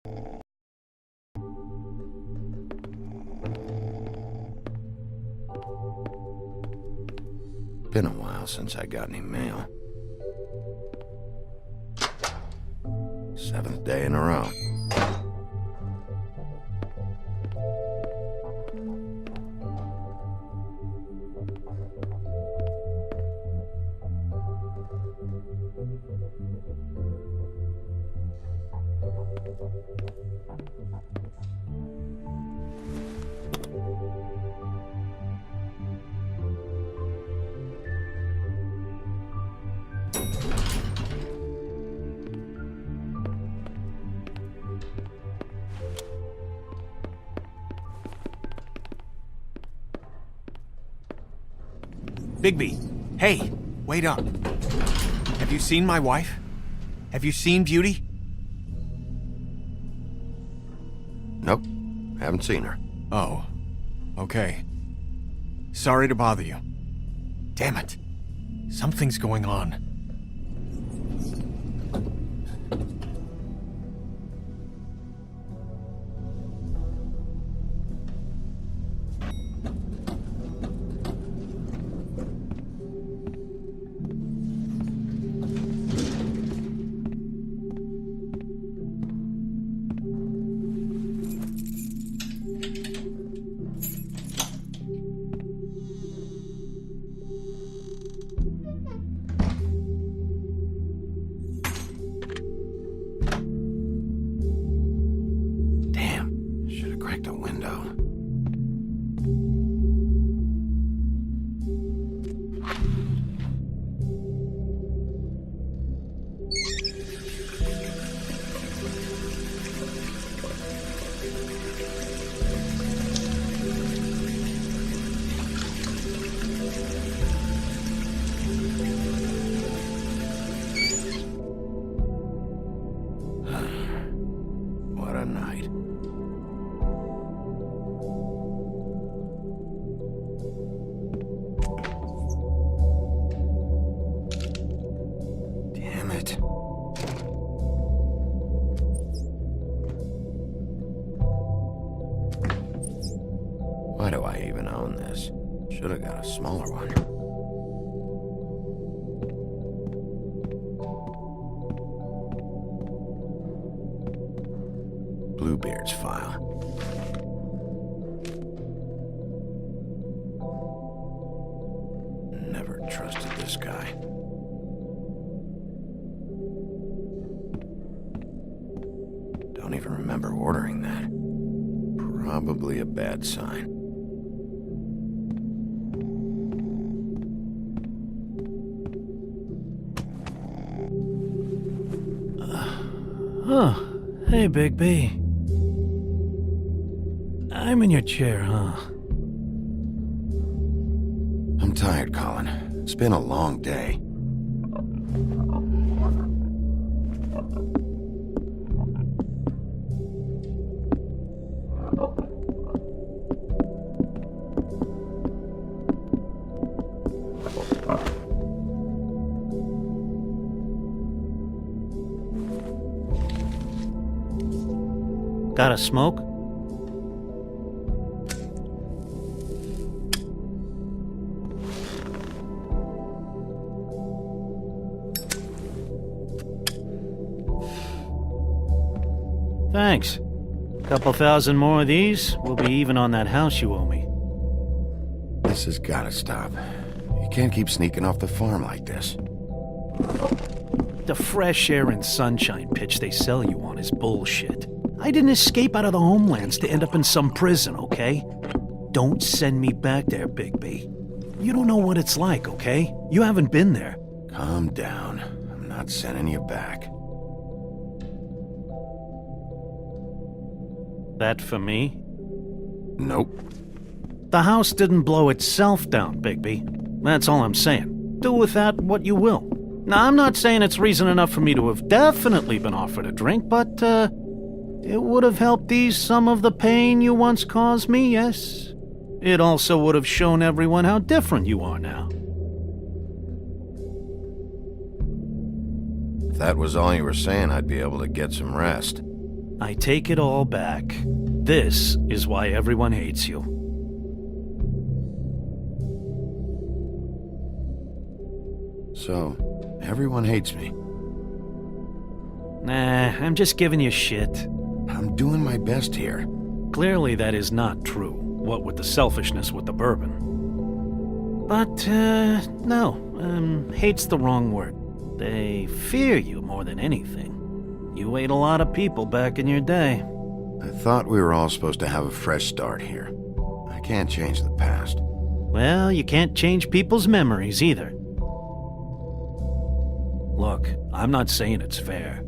Been a while since I got any mail. 7th day in a row. Bigby, hey, wait up. Have you seen my wife? Have you seen Beauty? Nope, haven't seen her. Oh, okay. Sorry to bother you. Damn it. Something's going on. The window. What a night. Why do I even own this? Should have got a smaller one. Bluebeard's file. Never trusted this guy. Don't even remember ordering that. Probably a bad sign. Hey, Bigby. I'm in your chair, huh? I'm tired, Colin. It's been a long day. Got a smoke? Thanks. Couple thousand more of these, we'll be even on that house you owe me. This has gotta stop. You can't keep sneaking off the farm like this. The fresh air and sunshine pitch they sell you on is bullshit. I didn't escape out of the homelands to end up in some prison, okay? Don't send me back there, Bigby. You don't know what it's like, okay? You haven't been there. Calm down. I'm not sending you back. That for me? Nope. The house didn't blow itself down, Bigby. That's all I'm saying. Do with that what you will. Now, I'm not saying it's reason enough for me to have definitely been offered a drink, but, it would have helped ease some of the pain you once caused me, yes. It also would have shown everyone how different you are now. If that was all you were saying, I'd be able to get some rest. I take it all back. This is why everyone hates you. So, everyone hates me. Nah, I'm just giving you shit. I'm doing my best here. Clearly that is not true, what with the selfishness with the bourbon. But, no, hate's the wrong word. They fear you more than anything. You ate a lot of people back in your day. I thought we were all supposed to have a fresh start here. I can't change the past. Well, you can't change people's memories either. Look, I'm not saying it's fair,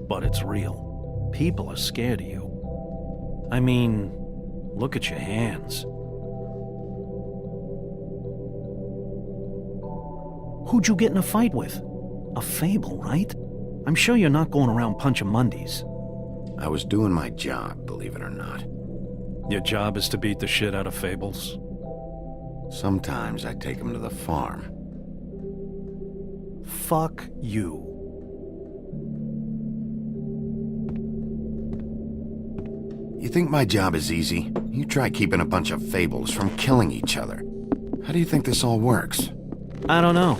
but it's real. People are scared of you. I mean, look at your hands. Who'd you get in a fight with? A Fable, right? I'm sure you're not going around punching Mundies. I was doing my job, believe it or not. Your job is to beat the shit out of Fables? Sometimes I take them to the farm. Fuck you. You think my job is easy? You try keeping a bunch of Fables from killing each other. How do you think this all works? I don't know.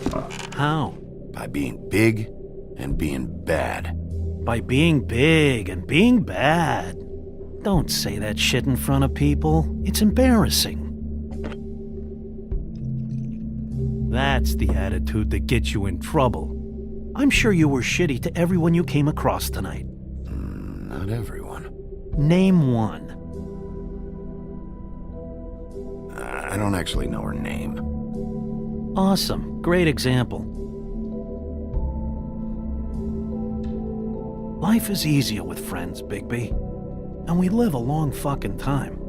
How? By being big and being bad. By being big and being bad. Don't say that shit in front of people. It's embarrassing. That's the attitude that gets you in trouble. I'm sure you were shitty to everyone you came across tonight. Not everyone. Name one. I don't actually know her name. Awesome. Great example. Life is easier with friends, Bigby. And we live a long fucking time.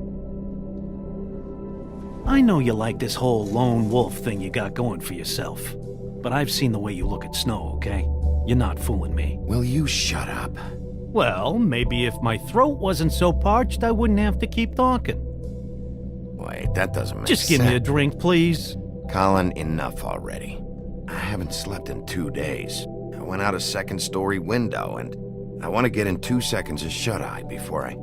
I know you like this whole lone wolf thing you got going for yourself. But I've seen the way you look at Snow, okay? You're not fooling me. Will you shut up? Well, maybe if my throat wasn't so parched, I wouldn't have to keep talking. Wait, that doesn't make sense. Just give me a drink, please. Colin, enough already. I haven't slept in 2 days. I went out a second-story window, and I want to get in 2 seconds of shut-eye before I...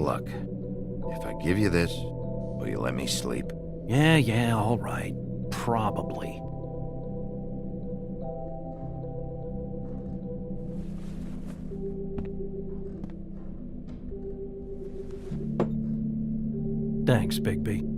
Look, if I give you this, will you let me sleep? Yeah, all right. Probably. Thanks, Bigby.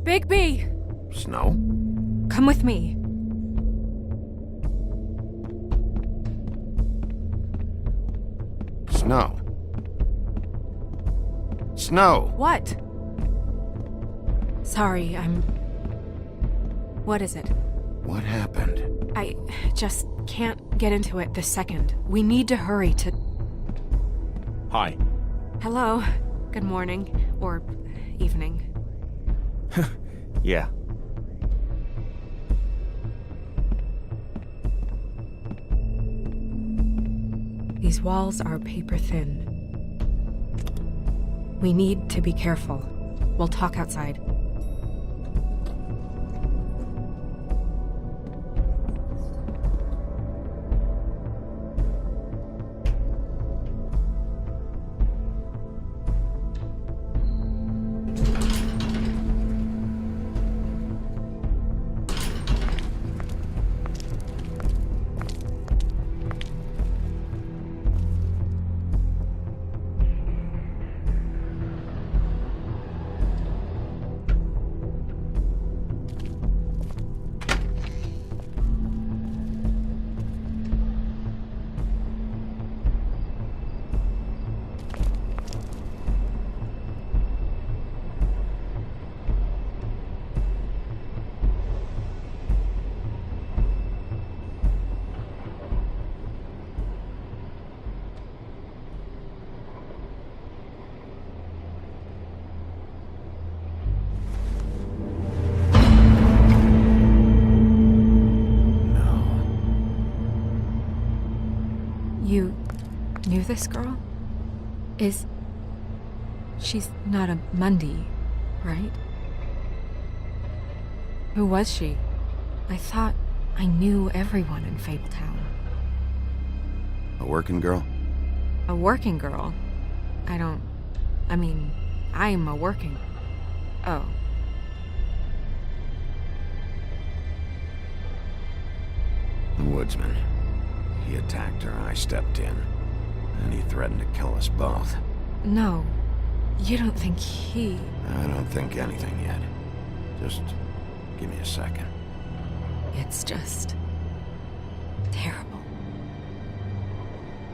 Bigby! Snow? Come with me. Snow. Snow! What? Sorry, What is it? What happened? I just can't get into it this second. We need to hurry to... Hi. Hello. Good morning. Or evening. Yeah. These walls are paper thin. We need to be careful. We'll talk outside. this girl? She's not a Mundy, right? Who was she? I thought I knew everyone in Fabletown. A working girl? A working girl? I'm a working... Oh. The woodsman. He attacked her, I stepped in. And he threatened to kill us both. No. You don't think he... I don't think anything yet. Just give me a second. It's just... terrible.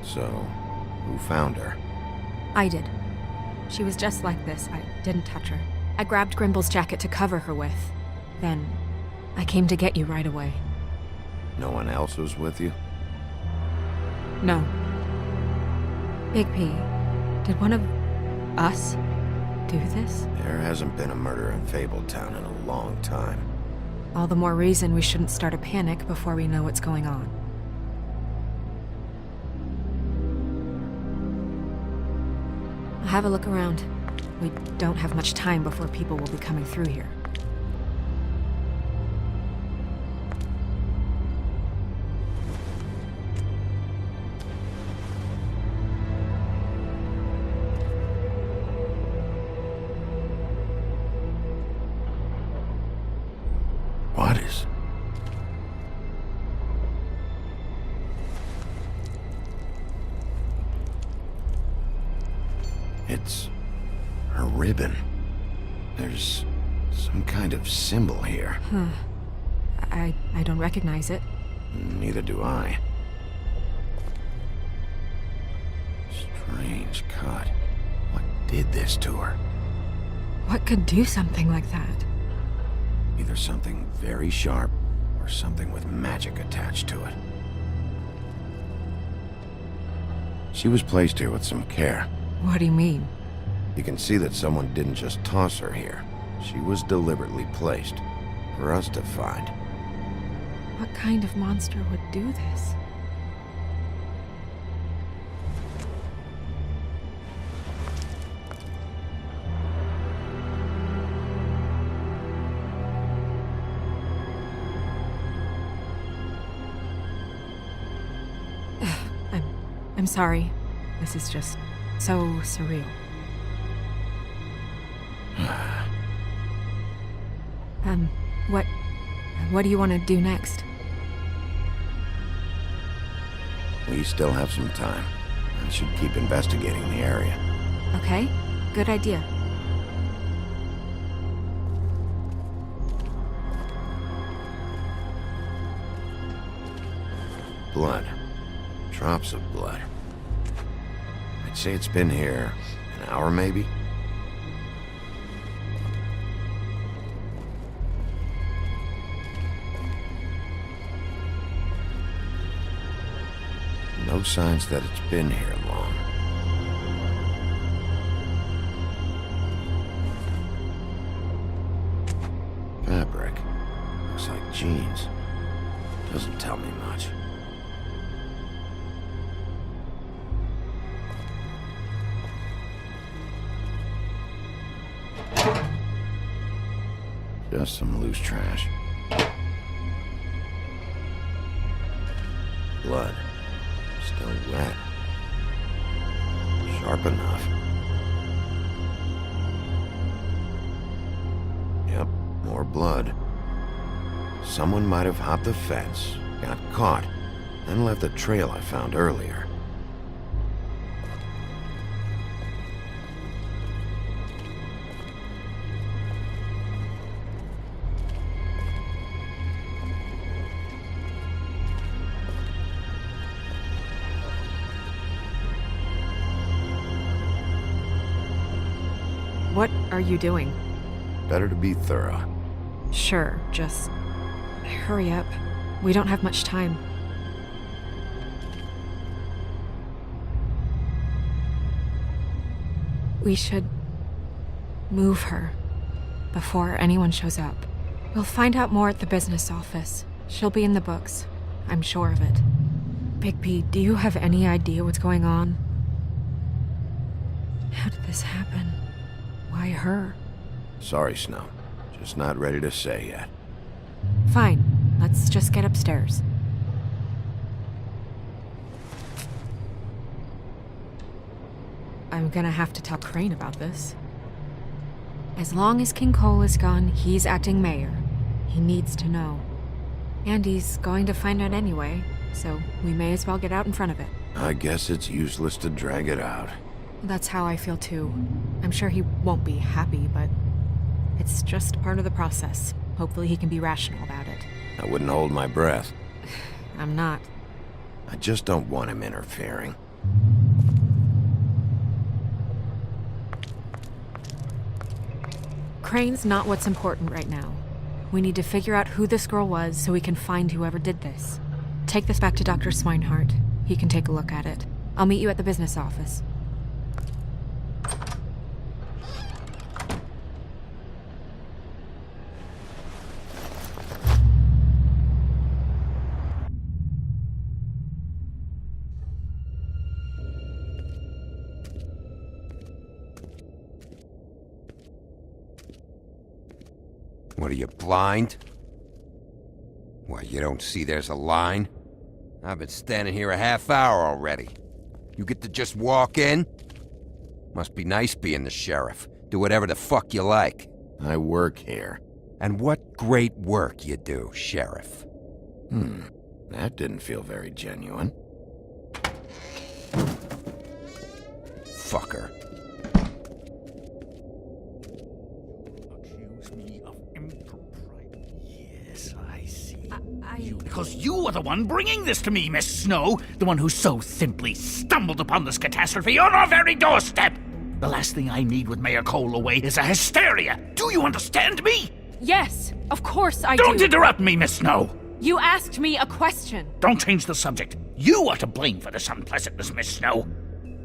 So, who found her? I did. She was just like this. I didn't touch her. I grabbed Grimble's jacket to cover her with. Then, I came to get you right away. No one else was with you? No. Big P, did one of us do this? There hasn't been a murder in Fabletown in a long time. All the more reason we shouldn't start a panic before we know what's going on. I'll have a look around. We don't have much time before people will be coming through here. What is... It's... her ribbon. There's some kind of symbol here. Huh. I don't recognize it. Neither do I. Strange cut. What did this to her? What could do something like that? Either something very sharp, or something with magic attached to it. She was placed here with some care. What do you mean? You can see that someone didn't just toss her here. She was deliberately placed, for us to find. What kind of monster would do this? I'm sorry. This is just so surreal. What do you want to do next? We still have some time. I should keep investigating the area. Okay, good idea. Blood. Drops of blood. I'd say it's been here an hour, maybe? No signs that it's been here long. Fabric. Looks like jeans. Doesn't tell me much. Just some loose trash. Blood. Still wet. Sharp enough. Yep, more blood. Someone might have hopped the fence, got caught, then left the trail I found earlier. What are you doing? Better to be thorough. Sure, just hurry up. We don't have much time. We should move her before anyone shows up. We'll find out more at the business office. She'll be in the books. I'm sure of it. Big P, do you have any idea what's going on? How did this happen? Why her? Sorry, Snow. Just not ready to say yet. Fine. Let's just get upstairs. I'm gonna have to tell Crane about this. As long as King Cole is gone, he's acting mayor. He needs to know. And he's going to find out anyway, so we may as well get out in front of it. I guess it's useless to drag it out. That's how I feel too. I'm sure he won't be happy, but it's just part of the process. Hopefully he can be rational about it. I wouldn't hold my breath. I'm not. I just don't want him interfering. Crane's not what's important right now. We need to figure out who this girl was so we can find whoever did this. Take this back to Dr. Swinehart. He can take a look at it. I'll meet you at the business office. What, are you blind? Why, you don't see there's a line? I've been standing here a half hour already. You get to just walk in? Must be nice being the sheriff. Do whatever the fuck you like. I work here. And what great work you do, Sheriff. That didn't feel very genuine. Fucker. Accuse me of impropriety. Yes, I see. I... Because you are the one bringing this to me, Miss Snow. The one who so simply stumbled upon this catastrophe on our very doorstep. The last thing I need with Mayor Cole away is a hysteria. Do you understand me? Yes, of course I do. Don't interrupt me, Miss Snow. You asked me a question. Don't change the subject. You are to blame for this unpleasantness, Miss Snow.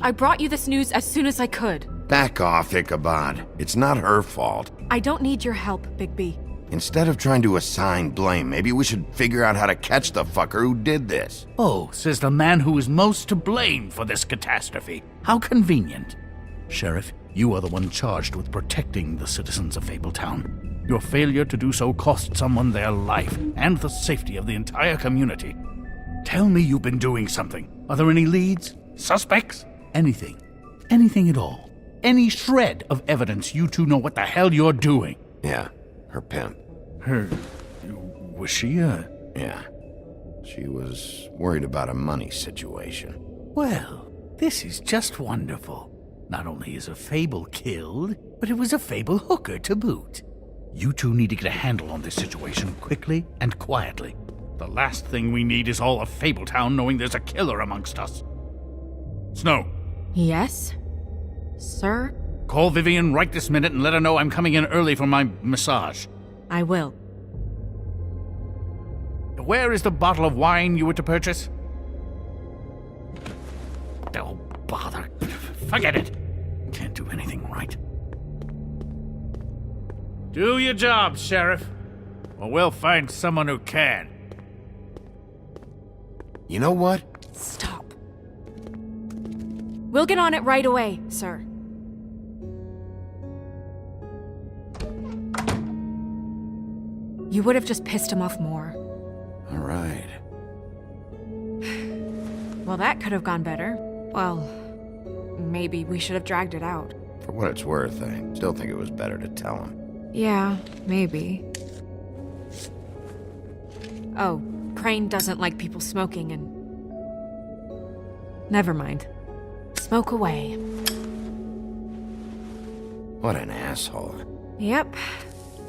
I brought you this news as soon as I could. Back off, Ichabod. It's not her fault. I don't need your help, Bigby. Instead of trying to assign blame, maybe we should figure out how to catch the fucker who did this. Oh, says the man who is most to blame for this catastrophe. How convenient. Sheriff, you are the one charged with protecting the citizens of Fabletown. Your failure to do so cost someone their life and the safety of the entire community. Tell me you've been doing something. Are there any leads? Suspects? Anything. Anything at all. Any shred of evidence you two know what the hell you're doing. Yeah, her pimp. Her... was she Yeah. She was worried about a money situation. Well, this is just wonderful. Not only is a Fable killed, but it was a Fable hooker to boot. You two need to get a handle on this situation quickly and quietly. The last thing we need is all of Fabletown knowing there's a killer amongst us. Snow, Yes? Sir? call Vivian right this minute and let her know I'm coming in early for my massage. I will. Where is the bottle of wine you were to purchase? Oh, bother. Forget it. Can't do anything right. Do your job, Sheriff, or we'll find someone who can. You know what? Stop. We'll get on it right away, sir. You would have just pissed him off more. All right. Well, that could have gone better. Well, maybe we should have dragged it out. For what it's worth, I still think it was better to tell him. Yeah, maybe. Oh, Crane doesn't like people smoking and... Never mind. Smoke away. What an asshole. Yep.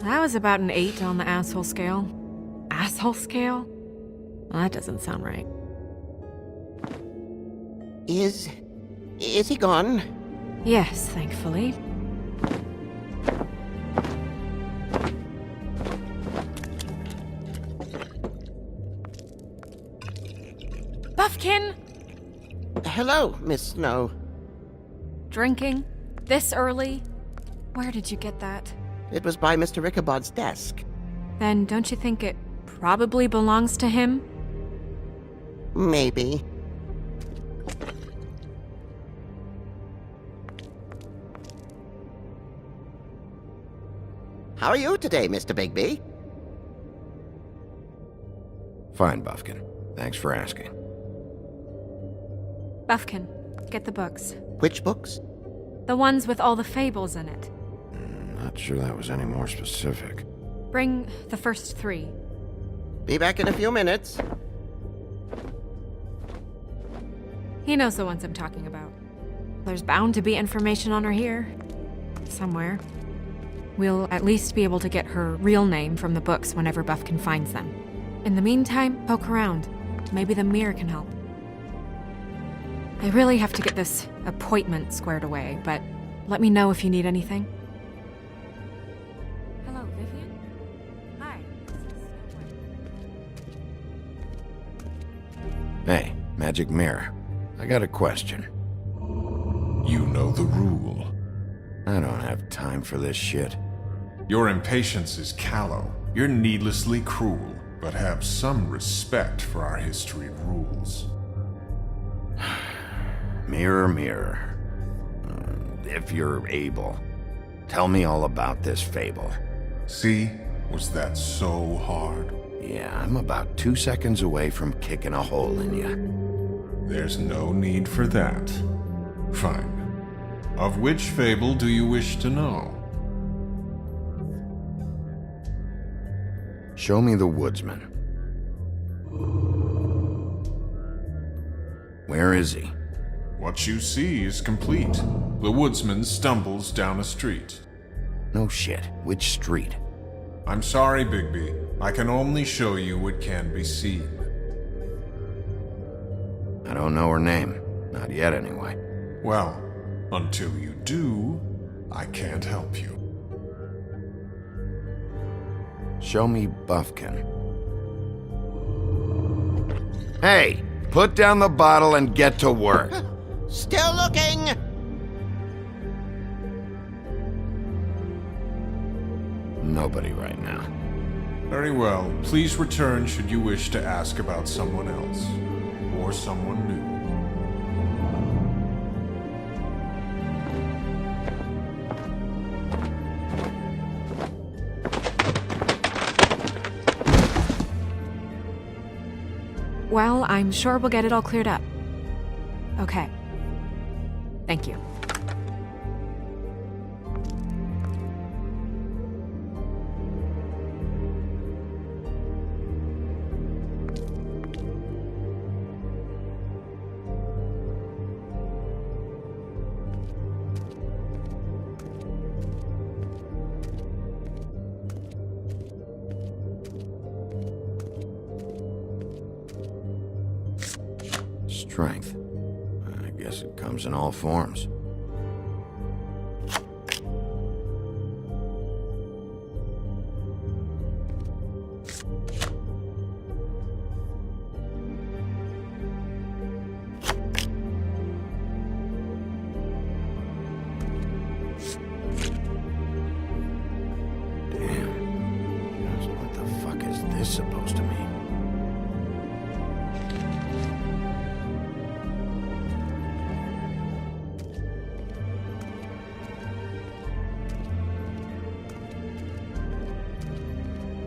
That was about an 8 on the asshole scale. Asshole scale? Well, that doesn't sound right. Is he gone? Yes, thankfully. Buffkin! Hello, Miss Snow. Drinking? This early? Where did you get that? It was by Mr. Ichabod's desk. Then don't you think it probably belongs to him? Maybe. How are you today, Mr. Bigby? Fine, Buffkin. Thanks for asking. Buffkin, get the books. Which books? The ones with all the fables in it. Not sure that was any more specific. Bring the first 3. Be back in a few minutes. He knows the ones I'm talking about. There's bound to be information on her here. Somewhere. We'll at least be able to get her real name from the books whenever Buffkin finds them. In the meantime, poke around. Maybe the mirror can help. I really have to get this appointment squared away, but let me know if you need anything. Hello, Vivian? Hi, Hey, Magic Mirror. I got a question. You know the rule. I don't have time for this shit. Your impatience is callow. You're needlessly cruel, but have some respect for our history and rules. Mirror, mirror. If you're able, tell me all about this fable. See? Was that so hard? Yeah, I'm about 2 seconds away from kicking a hole in you. There's no need for that. Fine. Of which fable do you wish to know? Show me the woodsman. Where is he? What you see is complete. The woodsman stumbles down a street. No shit. Which street? I'm sorry, Bigby. I can only show you what can be seen. I don't know her name. Not yet, anyway. Well, until you do, I can't help you. Show me Buffkin. Hey! Put down the bottle and get to work. Still looking! Nobody right now. Very well. Please return should you wish to ask about someone else. Or someone new. Well, I'm sure we'll get it all cleared up. Okay. Thank you. Strength. I guess it comes in all forms. Damn. Just what the fuck is this supposed to mean?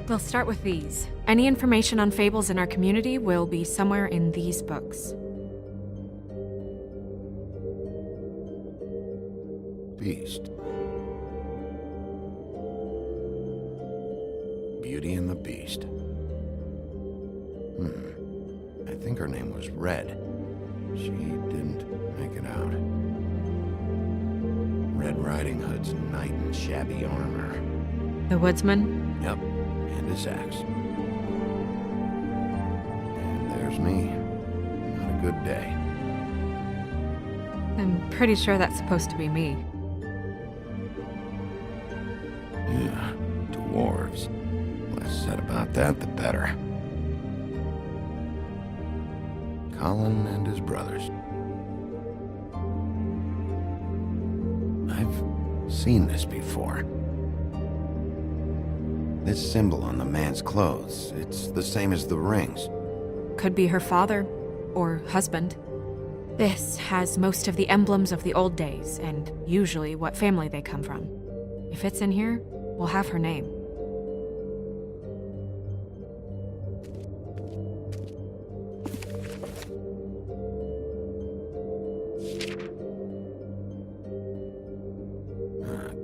We'll start with these. Any information on fables in our community will be somewhere in these books. Beast. Beauty and the Beast. I think her name was Red. She didn't make it out. Red Riding Hood's knight in shabby armor. The woodsman? Yep, and his axe. And there's me. Not a good day. I'm pretty sure that's supposed to be me. Yeah, dwarves. Less said about that, the better. Colin and his brothers. I've seen this before. This symbol on the man's clothes, it's the same as the rings. Could be her father or husband. This has most of the emblems of the old days and usually what family they come from. If it's in here, We'll have her name.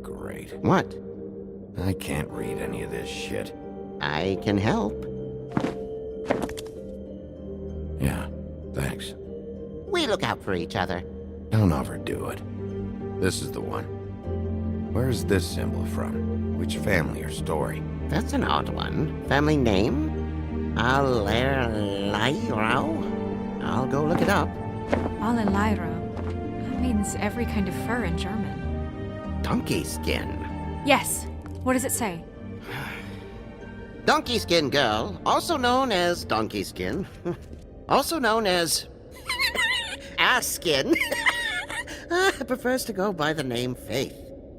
Great. What? I can't read any of this shit. I can help. Yeah, thanks. We look out for each other. Don't overdo it. This is the one. Where's this symbol from? Which family or story? That's an odd one. Family name? Allerleirauh? I'll go look it up. Allerleirauh. That means every kind of fur in German. Donkey skin. Yes. What does it say? Donkey skin girl, also known as donkey skin, also known as ass skin, prefers to go by the name Faith.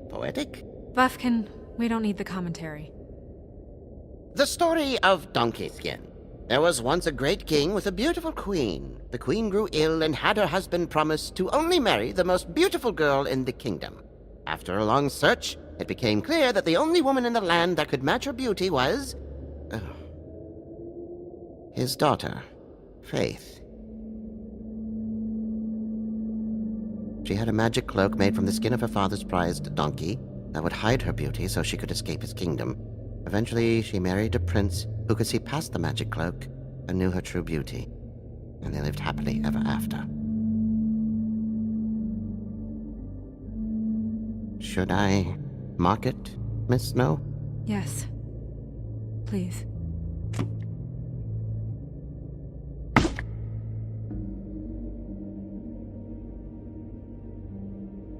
Poetic? Buffkin, we don't need the commentary. The story of Donkey Skin. There was once a great king with a beautiful queen. The queen grew ill and had her husband promise to only marry the most beautiful girl in the kingdom. After a long search, it became clear that the only woman in the land that could match her beauty was... his daughter, Faith. She had a magic cloak made from the skin of her father's prized donkey that would hide her beauty so she could escape his kingdom. Eventually, she married a prince who could see past the magic cloak and knew her true beauty. And they lived happily ever after. Should I mark it, Miss Snow? Yes. Please.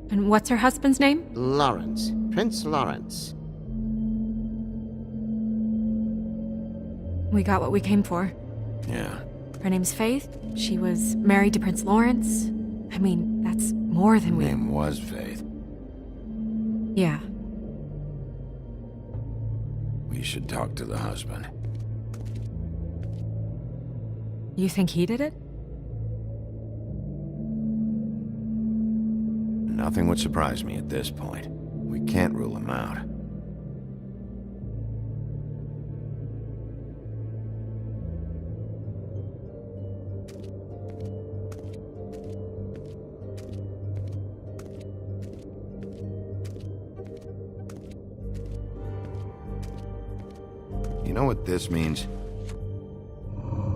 And what's her husband's name? Lawrence. Prince Lawrence. We got what we came for. Yeah. Her name's Faith. She was married to Prince Lawrence. I mean, that's more than we... Name was Faith. Yeah. We should talk to the husband. You think he did it? Nothing would surprise me at this point. We can't rule him out. You know what this means?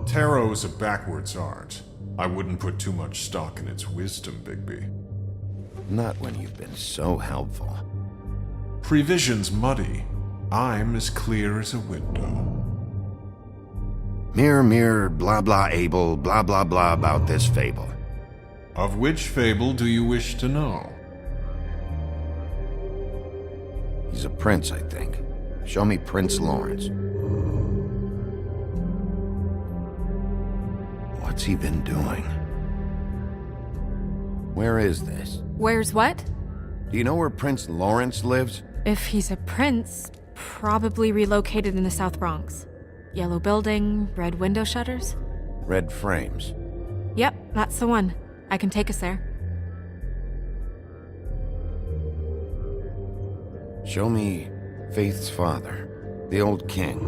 Tarot's a backwards art. I wouldn't put too much stock in its wisdom, Bigby. Not when you've been so helpful. Prevision's muddy. I'm as clear as a window. Mirror, mirror, blah blah able, blah blah blah about this fable. Of which fable do you wish to know? He's a prince, I think. Show me Prince Lawrence. What's he been doing? Where is this? Where's what? Do you know where Prince Lawrence lives? If he's a prince, probably relocated in the South Bronx. Yellow building, red window shutters. Red frames. Yep, that's the one. I can take us there. Show me Faith's father, the old king.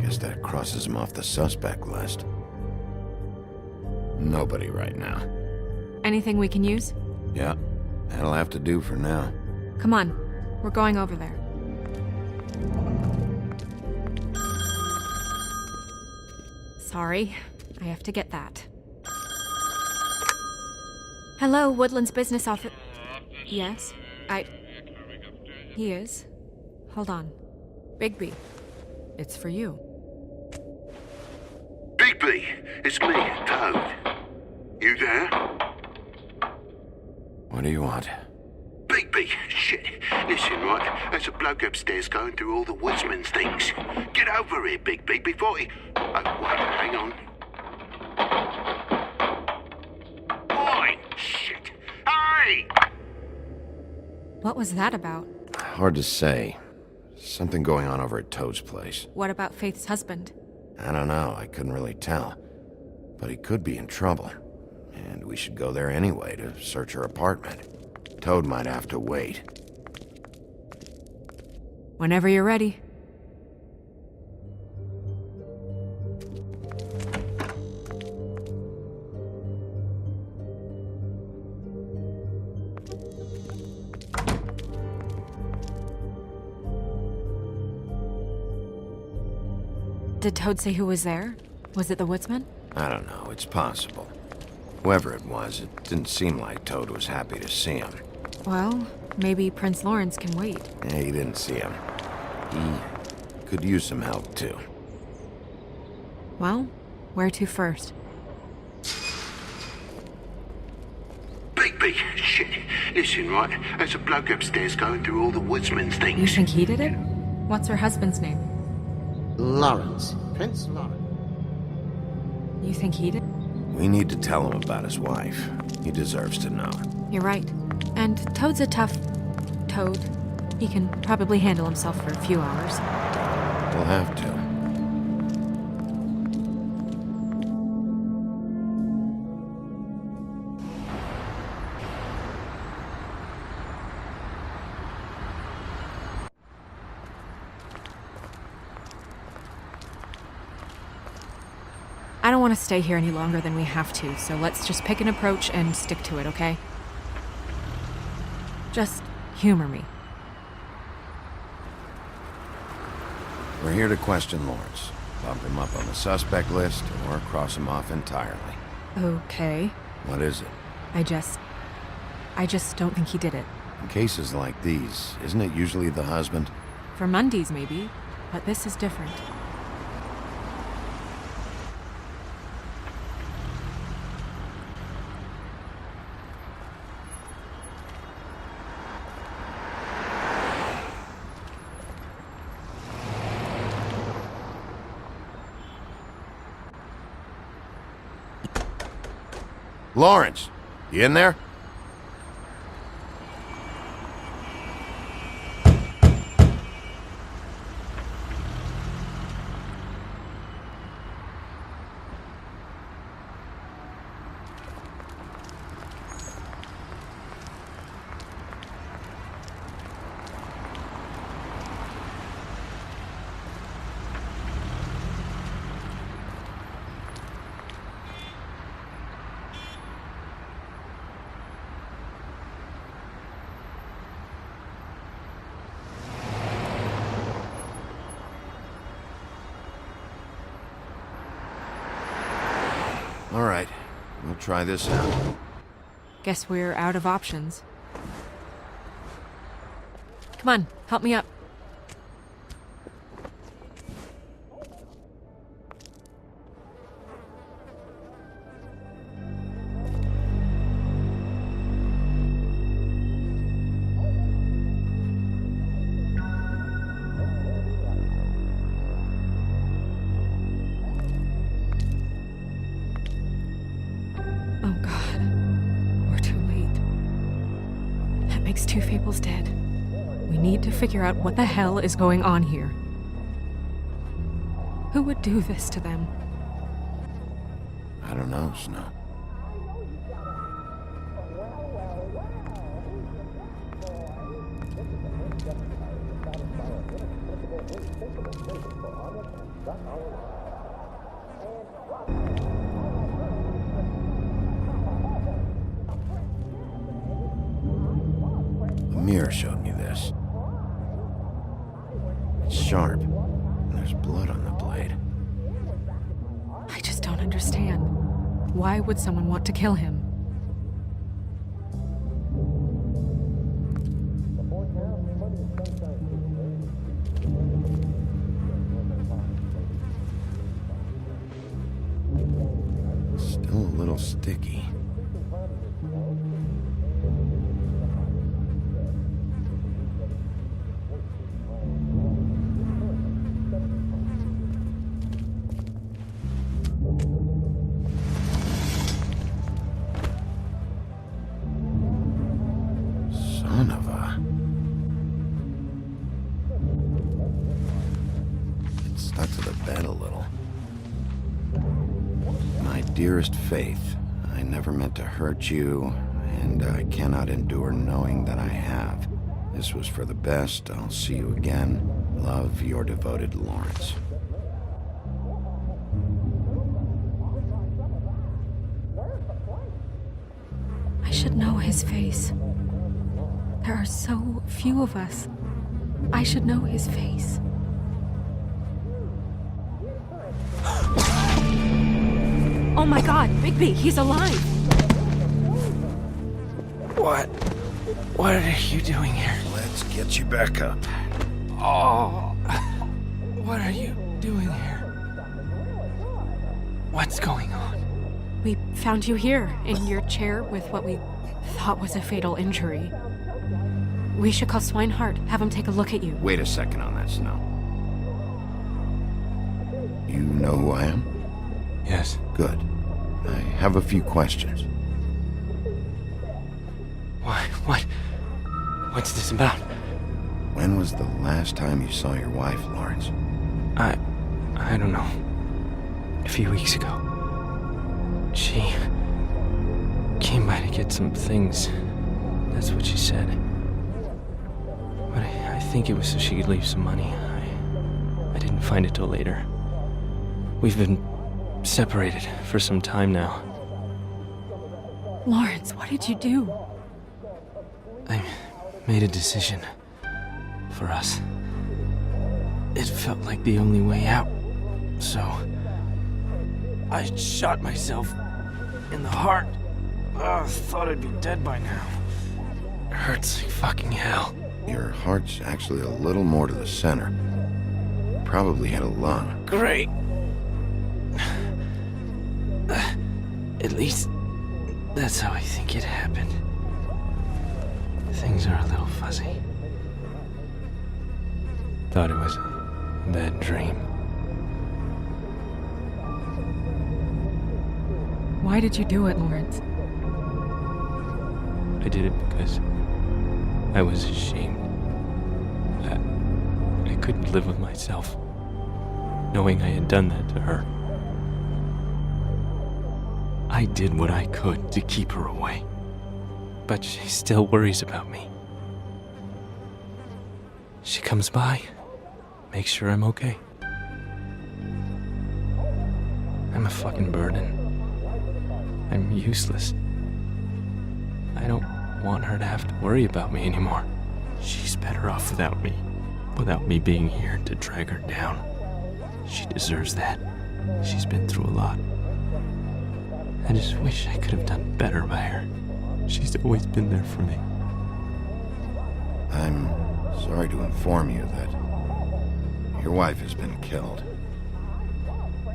Guess that crosses him off the suspect list. Nobody right now. Anything we can use? Yeah, that'll have to do for now. Come on, we're going over there. Sorry, I have to get that. Hello, Woodland's business office. Yes, He is. Hold on. Bigby, it's for you. Bigby, it's me, Toad. You there? What do you want? Bigby, shit. Listen, right, there's a bloke upstairs going through all the woodsman's things. Get over here, Bigby, before he... Oh, wait, hang on. Oi, shit. Hey! What was that about? Hard to say. Something going on over at Toad's place. What about Faith's husband? I don't know, I couldn't really tell. But he could be in trouble. And we should go there anyway to search her apartment. Toad might have to wait. Whenever you're ready. Did Toad say who was there? Was it the woodsman? I don't know, it's possible. Whoever it was, it didn't seem like Toad was happy to see him. Well, maybe Prince Lawrence can wait. Yeah, he didn't see him. He could use some help, too. Well, where to first? Big, shit. Listen, right, there's a bloke upstairs going through all the woodsman's You things. think he did it? What's her husband's name? Lawrence. Prince Lawrence. You think he did? We need to tell him about his wife. He deserves to know. You're right. And Toad's a tough... Toad. He can probably handle himself for a few hours. We'll have to. I don't want to stay here any longer than we have to, so let's just pick an approach and stick to it, okay? Just humor me. We're here to question Lawrence. Bump him up on the suspect list, or cross him off entirely. Okay. What is it? I just don't think he did it. In cases like these, isn't it usually the husband? For Mundy's, maybe, but this is different. Lawrence, you in there? All right, we'll try this out. Guess we're out of options. Come on, help me up. Oh God, we're too late. That makes two Fables dead. We need to figure out what the hell is going on here. Who would do this to them? I don't know, Snow. Amir showed me this. It's sharp, and there's blood on the blade. I just don't understand. Why would someone want to kill him? Still a little sticky. Son of a... It stuck to the bed a little. My dearest Faith, I never meant to hurt you, and I cannot endure knowing that I have. This was for the best. I'll see you again. Love, your devoted Lawrence. I should know his face. There are so few of us. I should know his face. Oh my god, Bigby, he's alive! What are you doing here? Let's get you back up. Oh, what are you doing here? What's going on? We found you here, in your chair with what we thought was a fatal injury. We should call Swinehart, have him take a look at you. Wait a second on that, Snow. You know who I am? Yes. Good. I have a few questions. What's this about? When was the last time you saw your wife, Lawrence? I don't know. A few weeks ago. She came by to get some things. That's what she said. But I think it was so she could leave some money. I didn't find it till later. We've been separated for some time now. Lawrence, what did you do? I made a decision for us. It felt like the only way out. So I shot myself in the heart. Thought I'd be dead by now. It hurts like fucking hell. Your heart's actually a little more to the center. Probably had a lung. Great. At least that's how I think it happened. Things are a little fuzzy. Thought it was a bad dream. Why did you do it, Lawrence? I did it because I was ashamed. I couldn't live with myself, knowing I had done that to her. I did what I could to keep her away, but she still worries about me. She comes by, makes sure I'm okay. I'm a fucking burden. I'm useless. I don't want her to have to worry about me anymore. She's better off without me being here to drag her down. She deserves that. She's been through a lot. I just wish I could have done better by her. She's always been there for me. I'm sorry to inform you that your wife has been killed.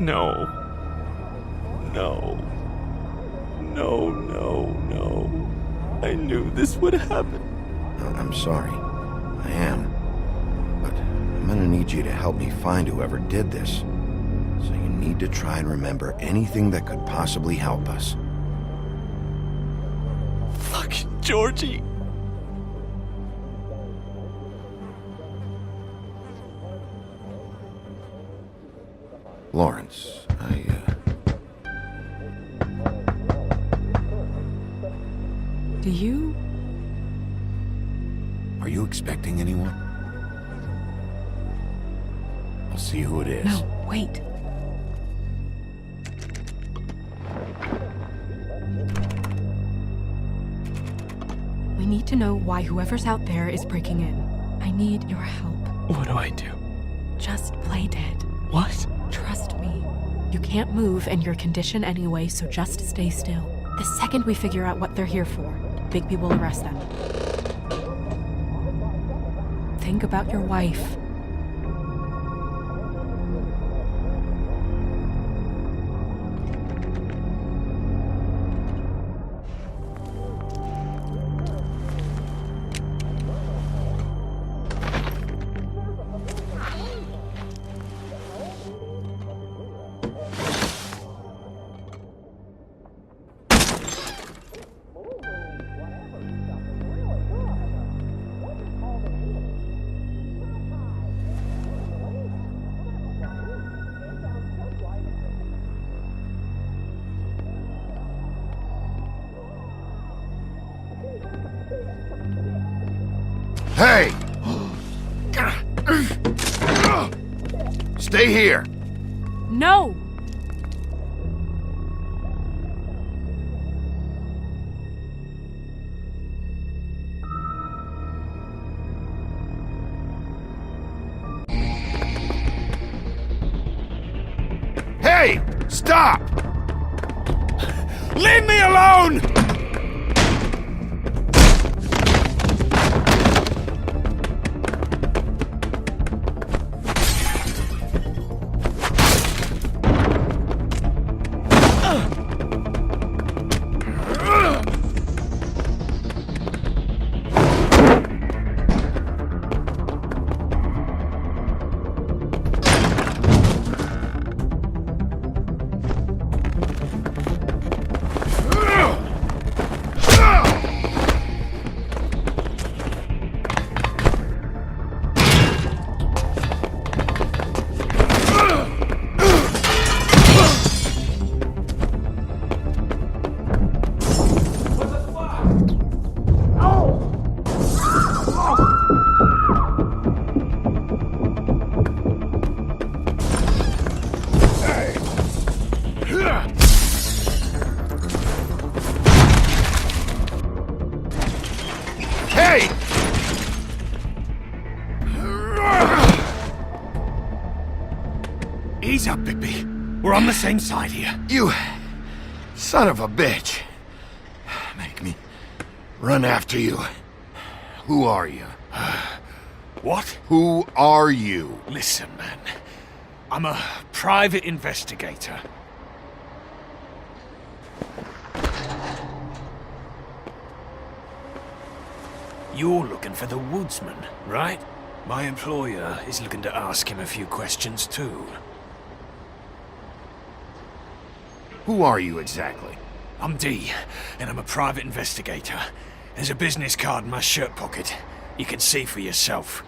No. I knew this would happen. I'm sorry. I am. But I'm gonna need you to help me find whoever did this. So you need to try and remember anything that could possibly help us. Fucking Georgie. Lawrence, Do you? Are you expecting anyone? I'll see who it is. No, wait. We need to know why whoever's out there is breaking in. I need your help. What do I do? Just play dead. What? Trust me. You can't move in your condition anyway, so just stay still. The second we figure out what they're here for, Bigby will arrest them. Think about your wife. Hey! Stay here! No! Hey! Stop! Leave me alone! Hey! Ease up, Bigby. We're on the same side here. You son of a bitch. Make me run after you. Who are you? What? Who are you? Listen, man. I'm a private investigator. You're looking for the woodsman, right? My employer is looking to ask him a few questions, too. Who are you exactly? I'm D, and I'm a private investigator. There's a business card in my shirt pocket. You can see for yourself.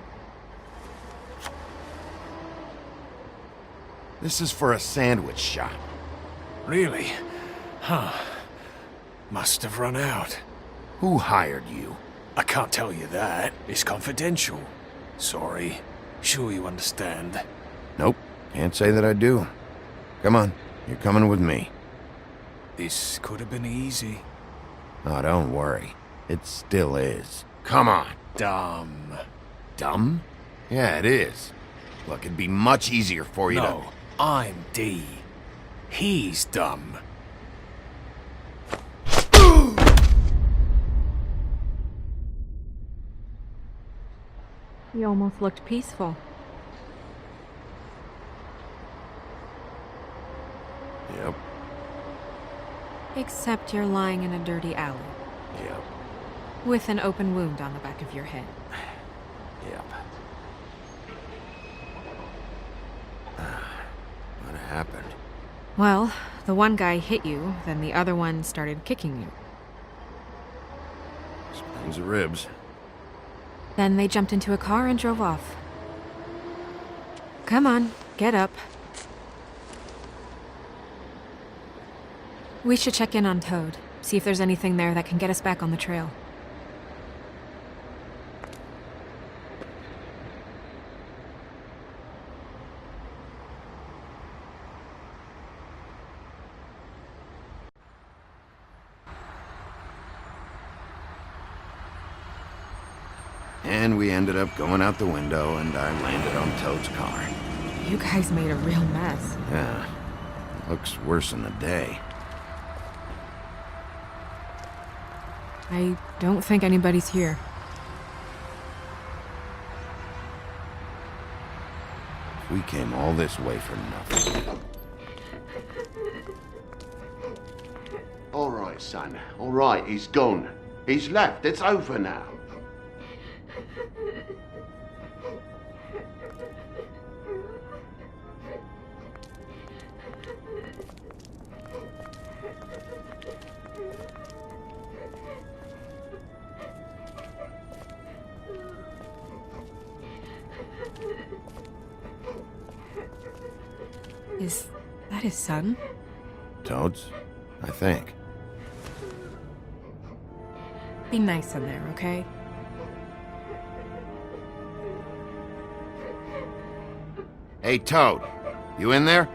This is for a sandwich shop. Really? Huh. Must have run out. Who hired you? I can't tell you that. It's confidential. Sorry. Sure you understand. Nope. Can't say that I do. Come on. You're coming with me. This could have been easy. Oh, don't worry. It still is. Come on. Dumb. Dumb? Yeah, it is. Look, it'd be much easier for you No, I'm D. He's dumb. You almost looked peaceful. to... Yep. Except you're lying in a dirty alley. Yep. With an open wound on the back of your head. Yep. What happened? Well, the one guy hit you, then the other one started kicking you. Springs of ribs. Then they jumped into a car and drove off. Come on, get up. We should check in on Toad, see if there's anything there that can get us back on the trail. And we ended up going out the window, and I landed on Toad's car. You guys made a real mess. Yeah. Looks worse in the day. I don't think anybody's here. We came all this way for nothing. All right, son. All right, he's gone. He's left. It's over now. Is that his son? Toad's? I think. Be nice in there, okay? Hey, Toad. You in there?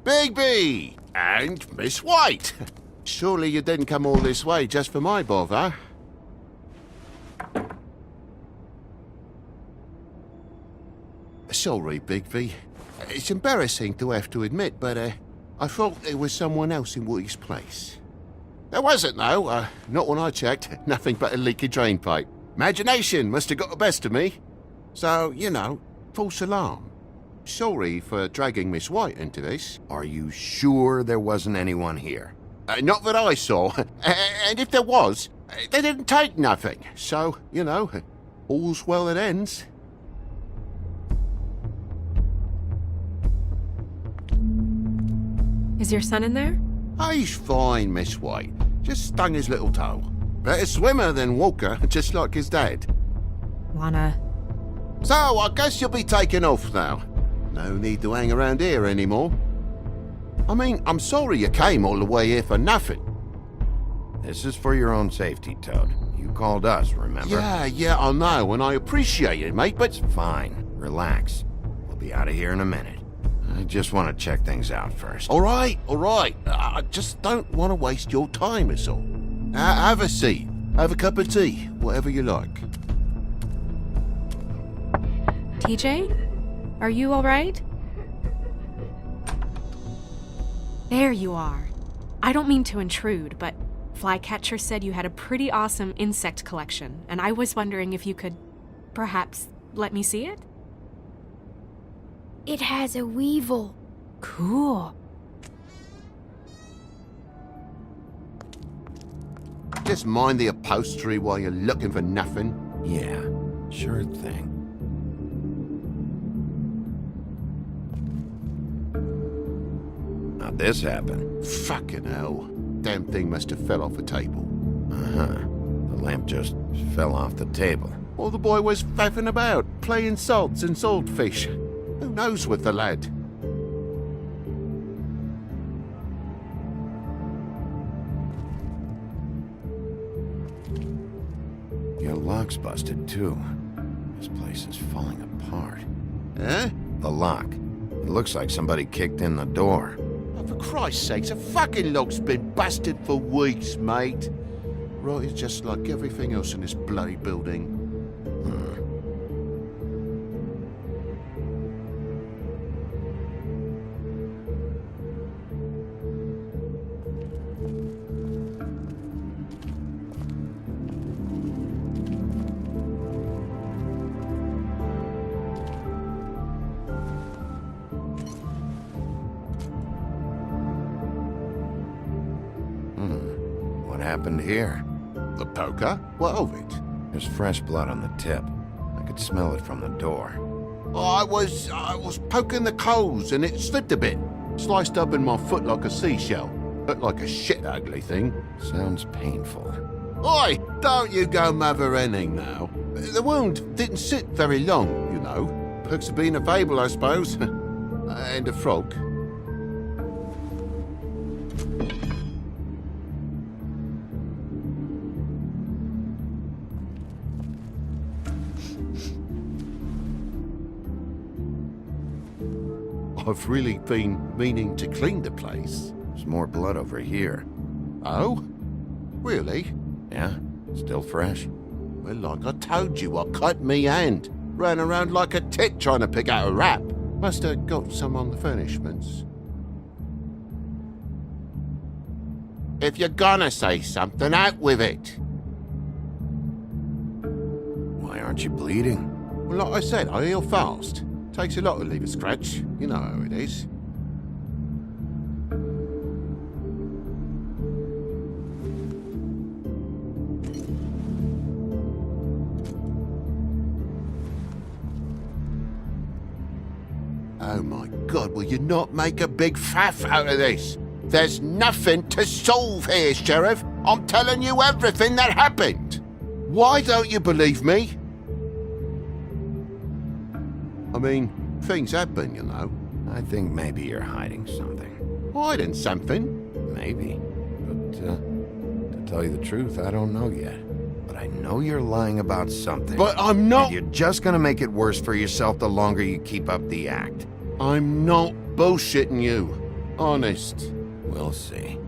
Bigby! And Miss White! Surely you didn't come all this way just for my bother? Sorry, Bigby. It's embarrassing to have to admit, but I thought there was someone else in Woody's place. There wasn't, though. Not when I checked. Nothing but a leaky drain pipe. Imagination must have got the best of me. So, you know, false alarm. Sorry for dragging Miss White into this. Are you sure there wasn't anyone here? Not that I saw. And if there was, they didn't take nothing. So, you know, all's well that ends. Is your son in there? He's fine, Miss White. Just stung his little toe. Better swimmer than Walker, just like his dad. Wanna... So, I guess you'll be taking off now. No need to hang around here anymore. I mean, I'm sorry you came all the way here for nothing. This is for your own safety, Toad. You called us, remember? Yeah, I know, and I appreciate it, mate, but... It's fine. Relax. We'll be out of here in a minute. I just want to check things out first. All right. I just don't want to waste your time, is all. Have a seat. Have a cup of tea. Whatever you like. TJ? Are you alright? There you are. I don't mean to intrude, but Flycatcher said you had a pretty awesome insect collection, and I was wondering if you could perhaps let me see it? It has a weevil. Cool. Just mind the upholstery while you're looking for nothing. Yeah, sure thing. How'd this happen? Fucking hell. Damn thing must have fell off a table. Uh-huh. The lamp just fell off the table. Or the boy was faffing about, playing salts and saltfish. Who knows with the lad? Your lock's busted, too. This place is falling apart. Eh? The lock. It looks like somebody kicked in the door. Oh, for Christ's sakes, a fucking lock's been busted for weeks, mate. Right, it's just like everything else in this bloody building. What happened here? The poker? What of it? There's fresh blood on the tip. I could smell it from the door. I was poking the coals and it slipped a bit. Sliced up in my foot like a seashell. Looked like a shit ugly thing. Sounds painful. Oi! Don't you go mother-henning now. The wound didn't sit very long, you know. Perks of being a fable, I suppose. And a frog. I've really been meaning to clean the place. There's more blood over here. Oh? Really? Yeah? Still fresh? Well, like I told you, I cut me hand. Ran around like a tit trying to pick out a wrap. Must have got some on the furnishments. If you're gonna say something, out with it. Why aren't you bleeding? Well, like I said, I heal fast. Takes a lot to leave a scratch. You know how it is. Oh my God, will you not make a big faff out of this? There's nothing to solve here, Sheriff. I'm telling you everything that happened. Why don't you believe me? I mean, things happen, you know. I think maybe you're hiding something. Hiding something? Maybe. But, to tell you the truth, I don't know yet. but I know you're lying about something. But I'm not... And you're just gonna make it worse for yourself the longer you keep up the act. I'm not bullshitting you. Honest. We'll see.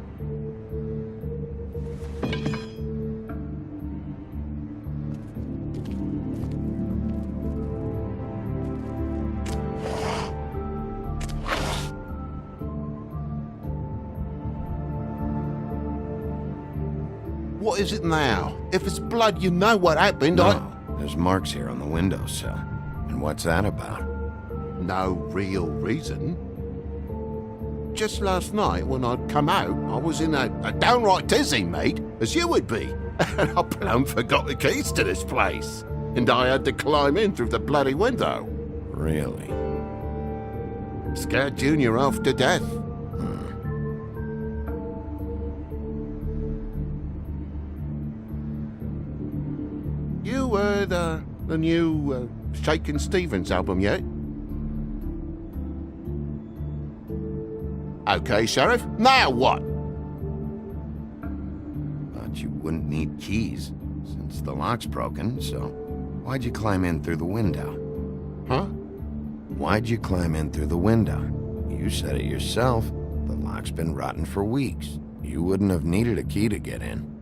What is it now? If it's blood, you know what happened. No, there's marks here on the windowsill. And what's that about? No real reason. Just last night, when I'd come out, I was in a downright tizzy, mate, as you would be. And I plumb forgot the keys to this place. And I had to climb in through the bloody window. Really? Scared Junior off to death. You heard the new Shakin' Stevens album yet? Okay, Sheriff. Now what? But you wouldn't need keys, since the lock's broken, so why'd you climb in through the window? Huh? Why'd you climb in through the window? You said it yourself. The lock's been rotten for weeks. You wouldn't have needed a key to get in.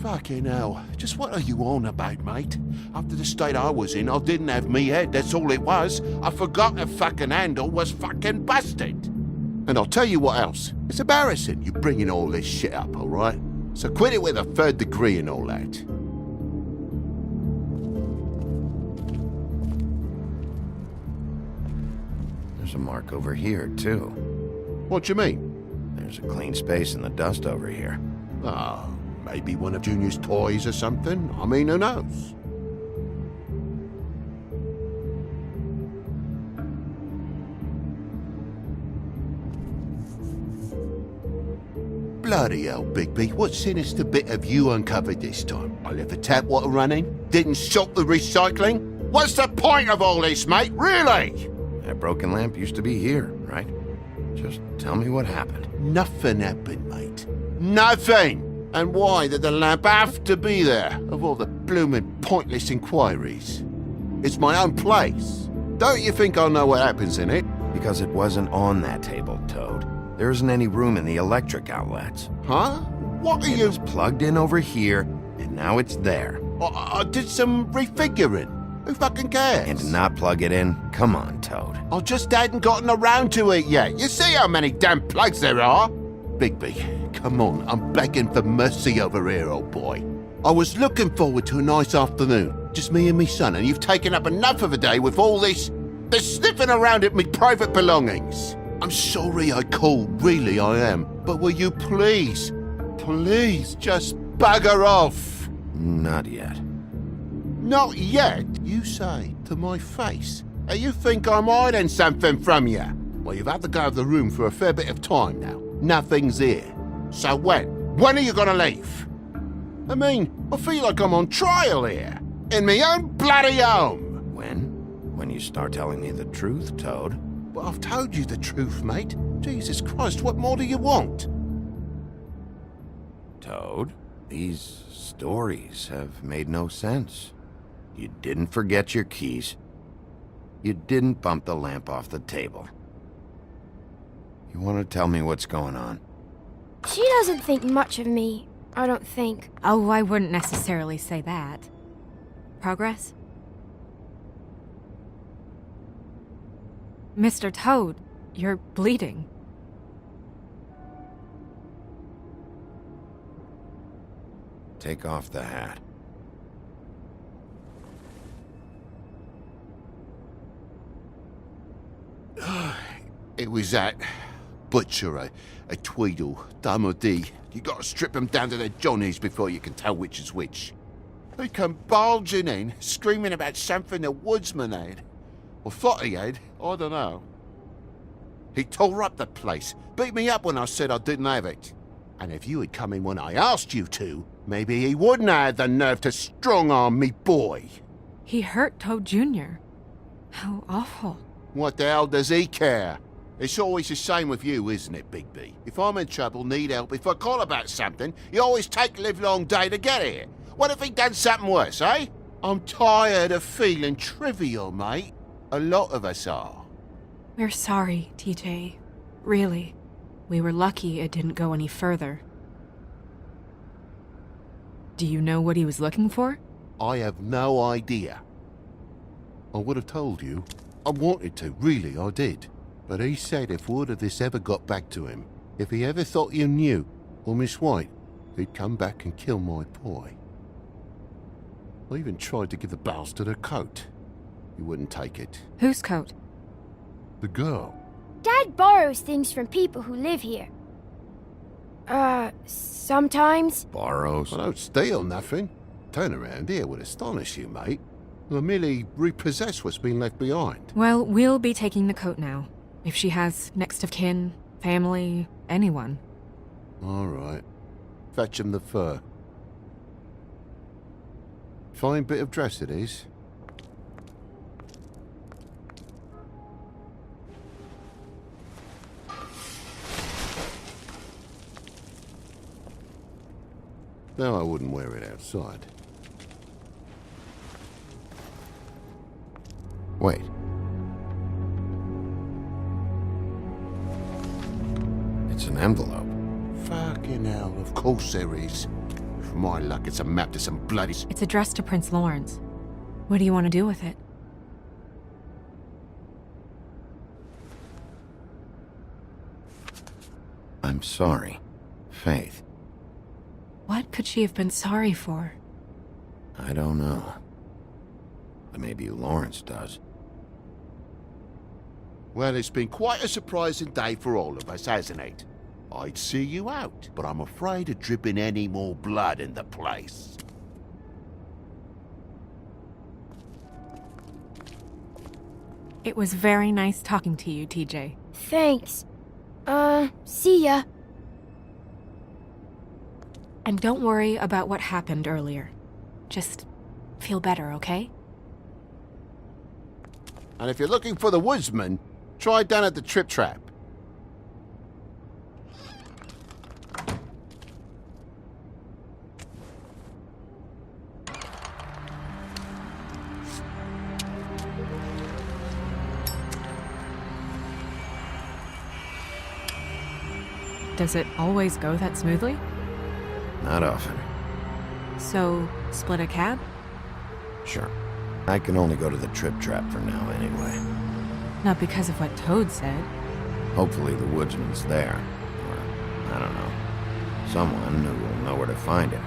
Fucking hell. Just what are you on about, mate? After the state I was in, I didn't have me head, that's all it was. I forgot the fucking handle was fucking busted. And I'll tell you what else. It's embarrassing you bringing all this shit up, alright? So quit it with a third degree and all that. There's a mark over here, too. What you mean? There's a clean space in the dust over here. Oh, maybe one of Junior's toys or something? I mean, who knows? Bloody hell, Bigby, what sinister bit have you uncovered this time? I left the tap water running, didn't stop the recycling? What's the point of all this, mate, really? That broken lamp used to be here, right? Just tell me what happened. Nothing happened, mate. Nothing! And why did the lamp have to be there, of all the bloomin' pointless inquiries? It's my own place. Don't you think I know what happens in it? Because it wasn't on that table, Toad. There isn't any room in the electric outlets. Huh? What are It you... was plugged in over here, and now it's there. I did some refiguring. Who fucking cares? And to not plug it in? Come on, Toad. I just hadn't gotten around to it yet. You see how many damn plugs there are? Bigby, come on. I'm begging for mercy over here, old boy. I was looking forward to a nice afternoon. Just me and me son, and you've taken up enough of the day with all this sniffing around at me private belongings. I'm sorry I called, really I am. But will you please just bugger off? Not yet. Not yet, you say, to my face. You think I'm hiding something from you? Well, you've had to go out of the room for a fair bit of time now. Nothing's here. So when? When are you gonna leave? I mean, I feel like I'm on trial here. In my own bloody home. When? When you start telling me the truth, Toad. But I've told you the truth, mate. Jesus Christ, what more do you want? Toad, these stories have made no sense. You didn't forget your keys. You didn't bump the lamp off the table. You want to tell me what's going on? She doesn't think much of me, I don't think. Oh, I wouldn't necessarily say that. Progress? Mr. Toad, you're bleeding. Take off the hat. It was that butcher, a Tweedle, Dumody. You gotta strip them down to their johnnies before you can tell which is which. They come bulging in, screaming about something the woodsman had. Or thought he had, I don't know. He tore up the place, beat me up when I said I didn't have it. And if you had come in when I asked you to, maybe he wouldn't have had the nerve to strong-arm me boy. He hurt Toad Jr. How awful. What the hell does he care? It's always the same with you, isn't it, Bigby? If I'm in trouble, need help, if I call about something, you always take the livelong day to get here. What if he'd done something worse, eh? I'm tired of feeling trivial, mate. A lot of us are. We're sorry, TJ. Really. We were lucky it didn't go any further. Do you know what he was looking for? I have no idea. I would have told you. I wanted to, really, I did. But he said if word of this ever got back to him, if he ever thought you knew, or Miss White, he'd come back and kill my boy. I even tried to give the bastard a coat. He wouldn't take it. Whose coat? The girl. Dad borrows things from people who live here. Sometimes. Borrows? I don't steal nothing. Turn around here would astonish you, mate. I merely repossess what's been left behind. Well, we'll be taking the coat now. If she has next of kin, family, anyone. All right. Fetch him the fur. Fine bit of dress it is. No, I wouldn't wear it outside. Wait. It's an envelope. Fucking hell, of course there is. For my luck, it's a map to some bloody... It's addressed to Prince Lawrence. What do you want to do with it? I'm sorry, Faith. What could she have been sorry for? I don't know. But maybe Lawrence does. Well, it's been quite a surprising day for all of us, hasn't it? I'd see you out, but I'm afraid of dripping any more blood in the place. It was very nice talking to you, TJ. Thanks. See ya. And don't worry about what happened earlier. Just feel better, okay? And if you're looking for the woodsman, try down at the Trip Trap. Does it always go that smoothly? Not often. So, split a cab? Sure. I can only go to the Trip Trap for now anyway. Not because of what Toad said. Hopefully the woodsman's there. Or, I don't know. Someone who will know where to find him.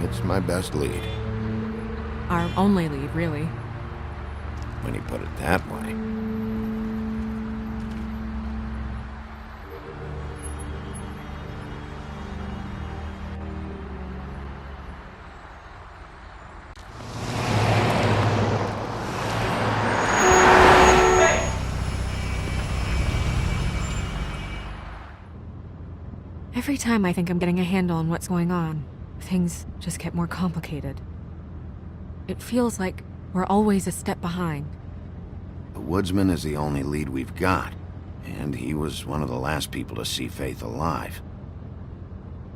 It's my best lead. Our only lead, really. When you put it that way. Every time I think I'm getting a handle on what's going on, things just get more complicated. It feels like we're always a step behind. The woodsman is the only lead we've got, and he was one of the last people to see Faith alive.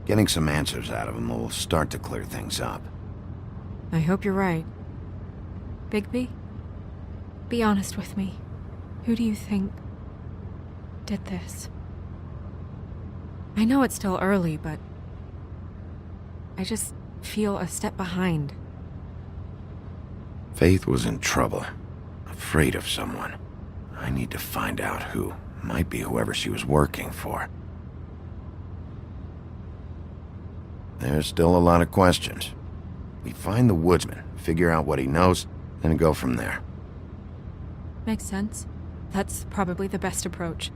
Getting some answers out of him will start to clear things up. I hope you're right. Bigby? Be honest with me. Who do you think did this? I know it's still early, but I just feel a step behind. Faith was in trouble, afraid of someone. I need to find out who. Might be whoever she was working for. There's still a lot of questions. We find the woodsman, figure out what he knows, and go from there. Makes sense. That's probably the best approach.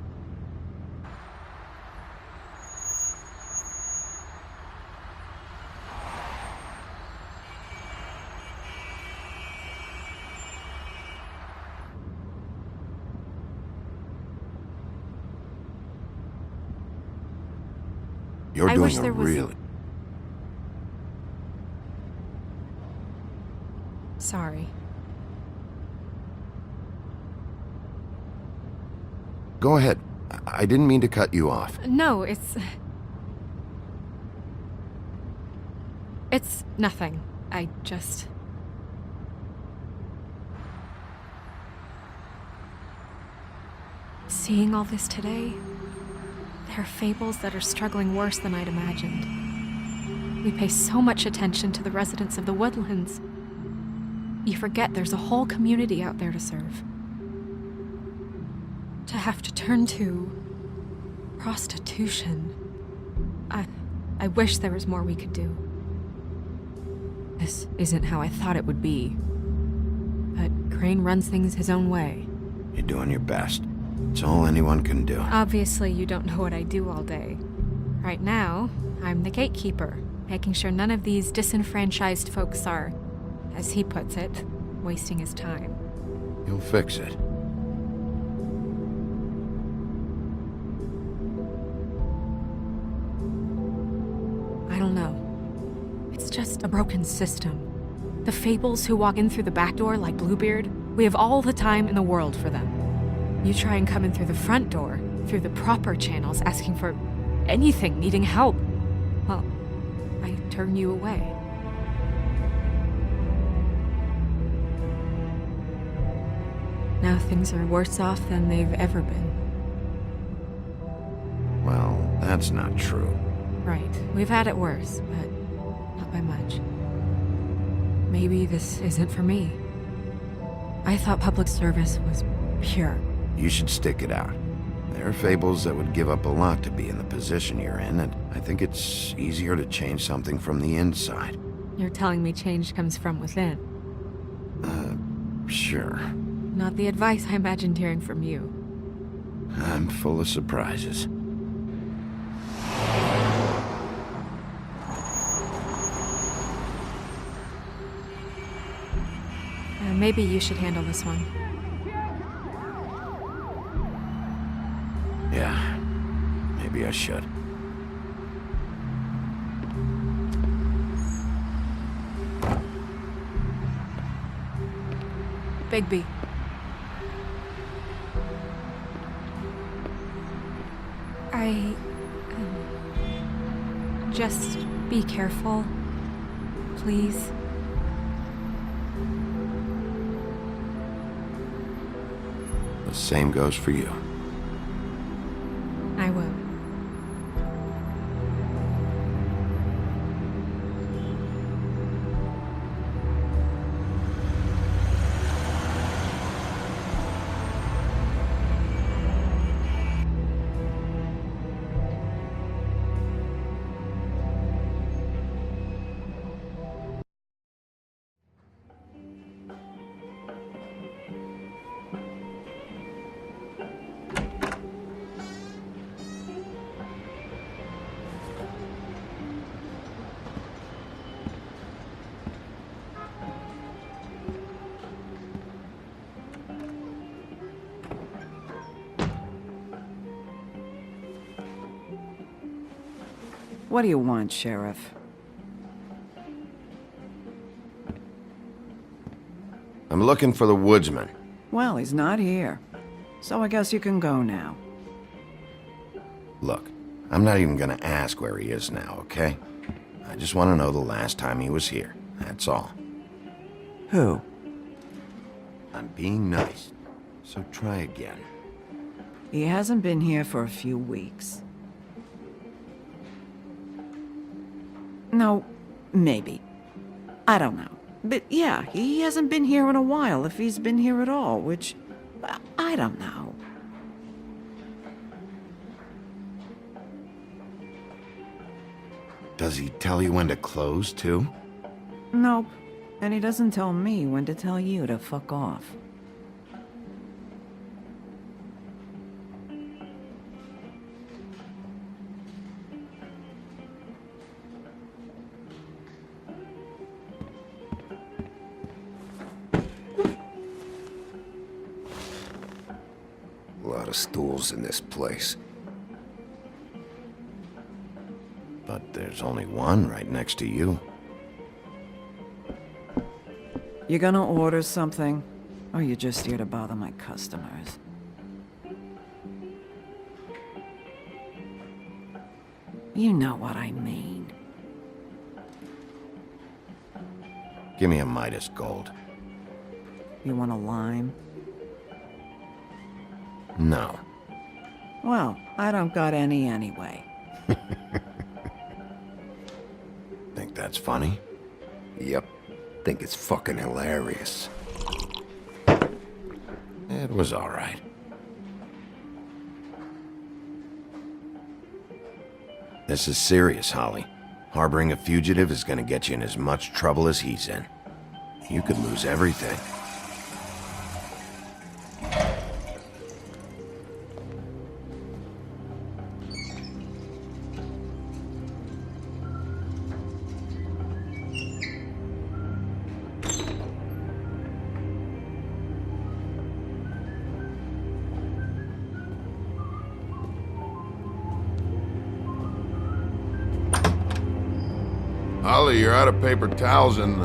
You're I wish doing a there was- really... Sorry. Go ahead. I didn't mean to cut you off. No, it's... It's nothing. I just... Seeing all this today, there are fables that are struggling worse than I'd imagined. We pay so much attention to the residents of the woodlands. You forget there's a whole community out there to serve. To have to turn to prostitution. I wish there was more we could do. This isn't how I thought it would be. But Crane runs things his own way. You're doing your best. It's all anyone can do. Obviously, you don't know what I do all day. Right now, I'm the gatekeeper, making sure none of these disenfranchised folks are, as he puts it, wasting his time. You'll fix it. I don't know. It's just a broken system. The fables who walk in through the back door like Bluebeard, we have all the time in the world for them. You try and come in through the front door, through the proper channels, asking for anything, needing help. Well, I turn you away. Now things are worse off than they've ever been. Well, that's not true. Right. We've had it worse, but not by much. Maybe this isn't for me. I thought public service was pure. You should stick it out. There are fables that would give up a lot to be in the position you're in, and I think it's easier to change something from the inside. You're telling me change comes from within. Sure. Not the advice I imagined hearing from you. I'm full of surprises. Maybe you should handle this one. Yeah, maybe I should. Bigby. Just be careful, please. The same goes for you. I will. What do you want, Sheriff? I'm looking for the woodsman. Well, he's not here. So I guess you can go now. Look, I'm not even gonna ask where he is now, okay? I just want to know the last time he was here. That's all. Who? I'm being nice, so try again. He hasn't been here for a few weeks. No, maybe. I don't know. But yeah, he hasn't been here in a while, if he's been here at all, which... I don't know. Does he tell you when to close, too? Nope. And he doesn't tell me when to tell you to fuck off. A lot of stools in this place. But there's only one right next to you. You gonna order something? Or you just here to bother my customers? You know what I mean. Give me a Midas Gold. You want a lime? No. Well, I don't got any anyway. Think that's funny? Yep. Think it's fucking hilarious. It was all right. This is serious, Holly. Harboring a fugitive is gonna get you in as much trouble as he's in. You could lose everything. Holly, you're out of paper towels and,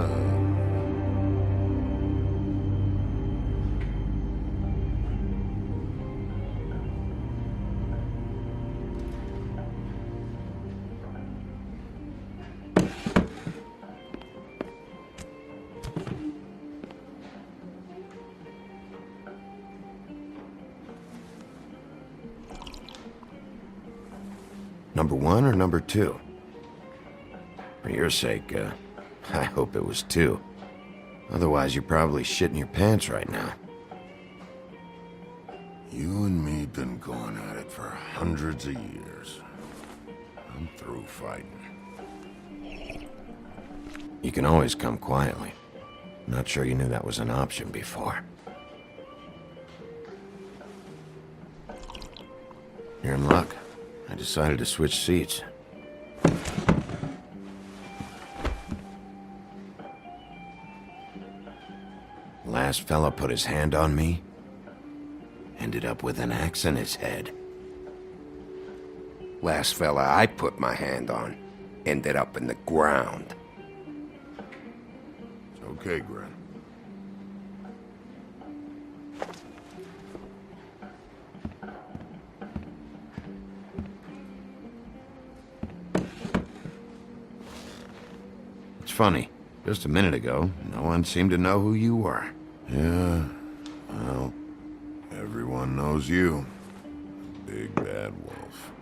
Number 1 or number 2? For your sake, I hope it was 2. Otherwise, you're probably shitting your pants right now. You and me been going at it for hundreds of years. I'm through fighting. You can always come quietly. Not sure you knew that was an option before. You're in luck. I decided to switch seats. Last fella put his hand on me, ended up with an axe in his head. Last fella I put my hand on ended up in the ground. It's okay, Gren. It's funny. Just a minute ago, no one seemed to know who you were. Yeah, well, everyone knows you. Big bad wolf.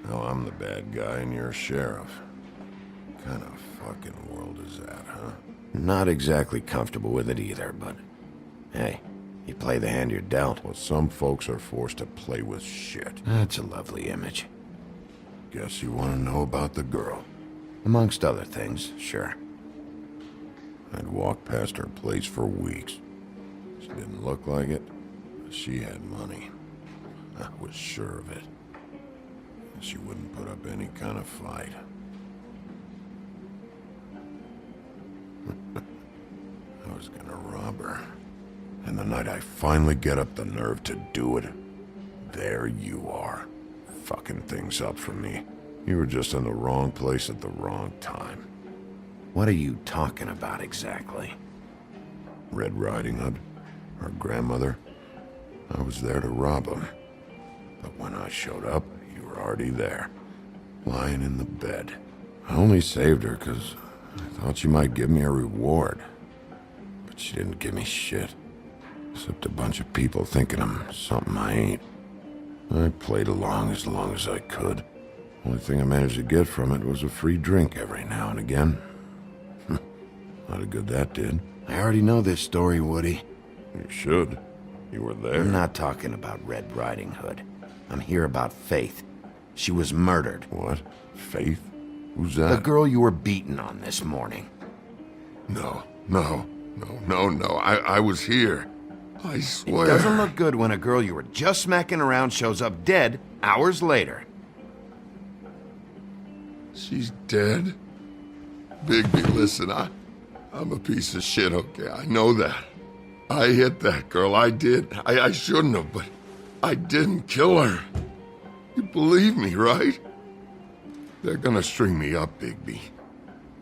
Now I'm the bad guy and you're a sheriff. What kind of fucking world is that, huh? Not exactly comfortable with it either, but hey, you play the hand you're dealt. Well, some folks are forced to play with shit. That's a lovely image. Guess you want to know about the girl. Amongst other things, sure. I'd walked past her place for weeks. She didn't look like it, but she had money. I was sure of it. She wouldn't put up any kind of fight. I was gonna rob her. And the night I finally get up the nerve to do it, there you are, fucking things up for me. You were just in the wrong place at the wrong time. What are you talking about exactly? Red Riding Hood, her grandmother. I was there to rob him. But when I showed up, you were already there, lying in the bed. I only saved her because I thought she might give me a reward. But she didn't give me shit. Except a bunch of people thinking I'm something I ain't. I played along as I could. Only thing I managed to get from it was a free drink every now and again. Not a good that did. I already know this story, Woody. You should. You were there. I'm not talking about Red Riding Hood. I'm here about Faith. She was murdered. What? Faith? Who's that? The girl you were beaten on this morning. No. I was here. I swear. It doesn't look good when a girl you were just smacking around shows up dead hours later. She's dead? Bigby, listen, I'm a piece of shit, okay? I know that. I hit that girl, I did. I shouldn't have, but I didn't kill her. You believe me, right? They're gonna string me up, Bigby.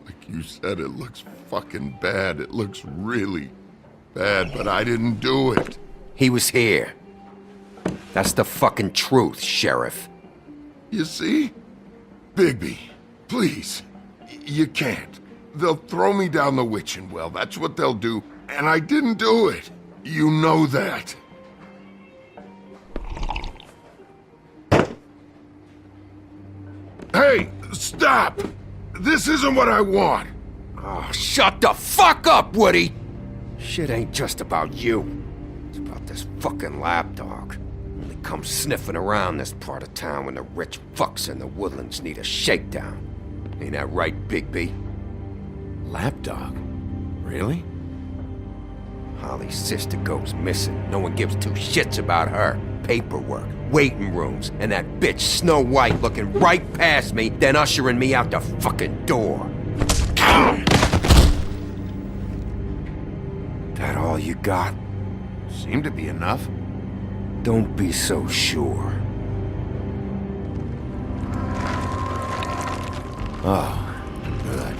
Like you said, it looks fucking bad. It looks really bad, but I didn't do it. He was here. That's the fucking truth, Sheriff. You see? Bigby, please. You can't. They'll throw me down the witching well, that's what they'll do. And I didn't do it. You know that. Hey, stop! This isn't what I want! Oh, shut the fuck up, Woody! Shit ain't just about you. It's about this fucking lapdog. Only comes sniffing around this part of town when the rich fucks in the woodlands need a shakedown. Ain't that right, Bigby? Lapdog? Really? Holly's sister goes missing. No one gives two shits about her. Paperwork, waiting rooms, and that bitch Snow White looking right past me, then ushering me out the fucking door. That all you got? Seemed to be enough. Don't be so sure. Oh, good.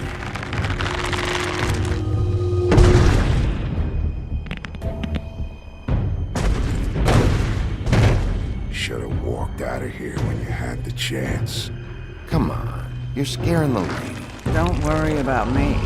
Should have walked out of here when you had the chance. Come on, you're scaring the lady. Don't worry about me.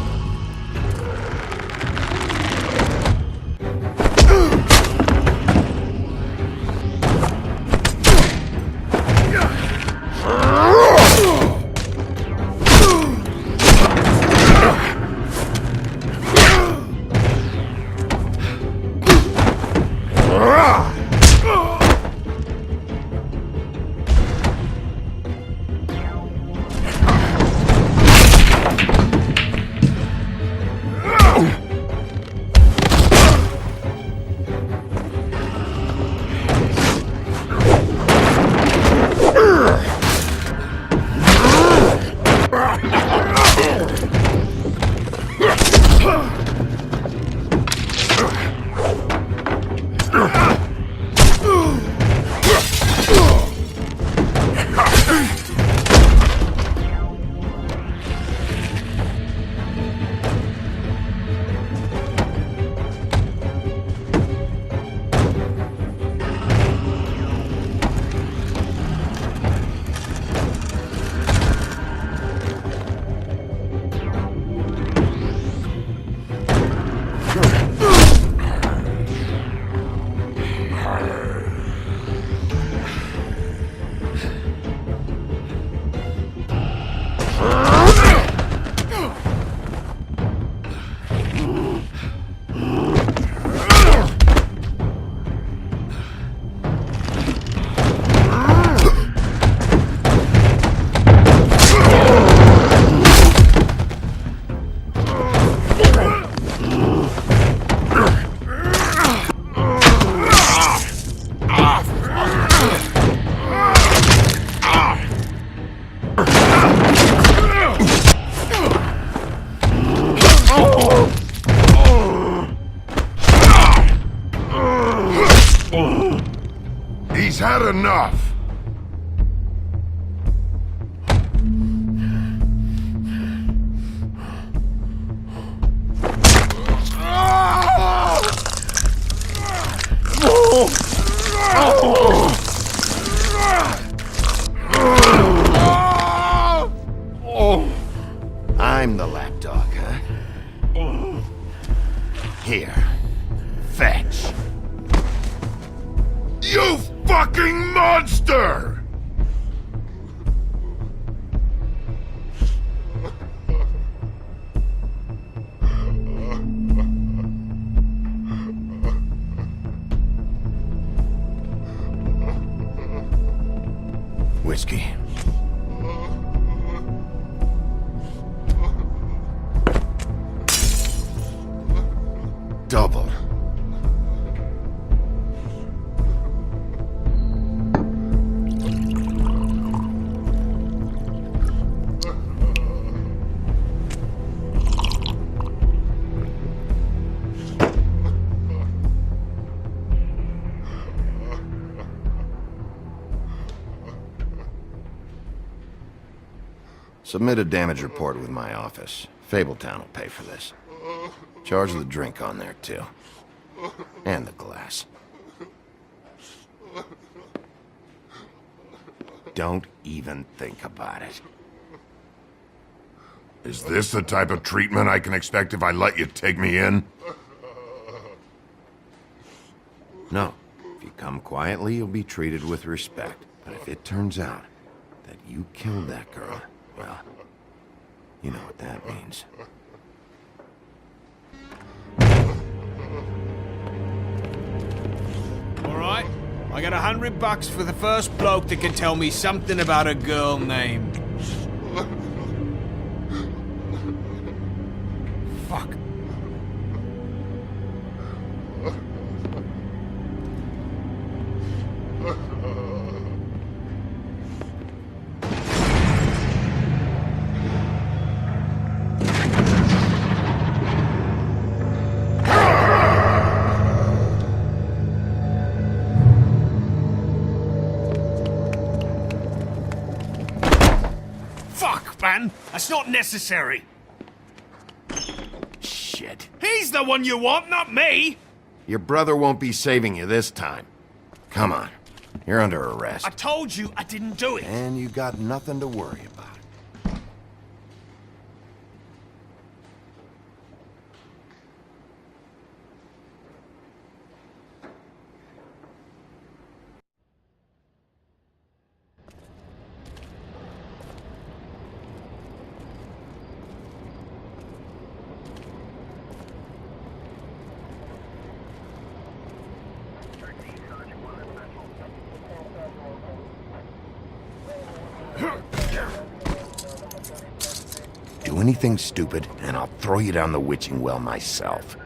He's had enough! I'm the lapdog, huh? Here. Fetch. You fucking monster! Whiskey. Double. Submit a damage report with my office. Fabletown will pay for this. Charge the drink on there, too. And the glass. Don't even think about it. Is this the type of treatment I can expect if I let you take me in? No. If you come quietly, you'll be treated with respect. But if it turns out that you killed that girl, well, you know what that means. All right, I got $100 for the first bloke that can tell me something about a girl named... Fuck. Fuck, man! That's not necessary! Shit. He's the one you want, not me! Your brother won't be saving you this time. Come on. You're under arrest. I told you I didn't do it! And you got nothing to worry about. Do anything stupid, and I'll throw you down the witching well myself.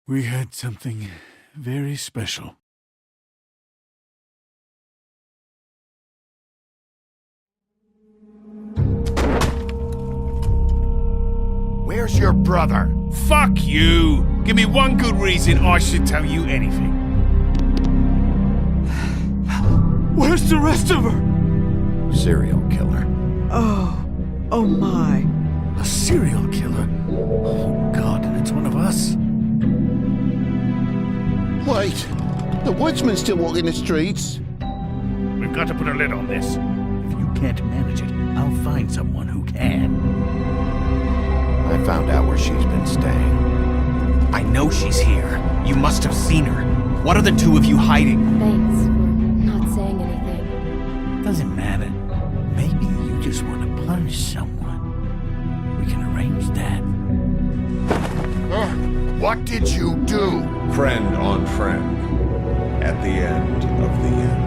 We had something very special. Where's your brother? Fuck you! Give me one good reason I should tell you anything. Where's the rest of her? Serial killer. Oh my. A serial killer? Oh, God, and it's one of us? Wait, the woodsman's still walking the streets. We've got to put a lid on this. If you can't manage it, I'll find someone who can. I found out where she's been staying. I know she's here. You must have seen her. What are the two of you hiding? Thanks for not saying anything. Doesn't matter. Maybe you just want to punish someone. We can arrange that. What did you do? Friend on friend. At the end of the end.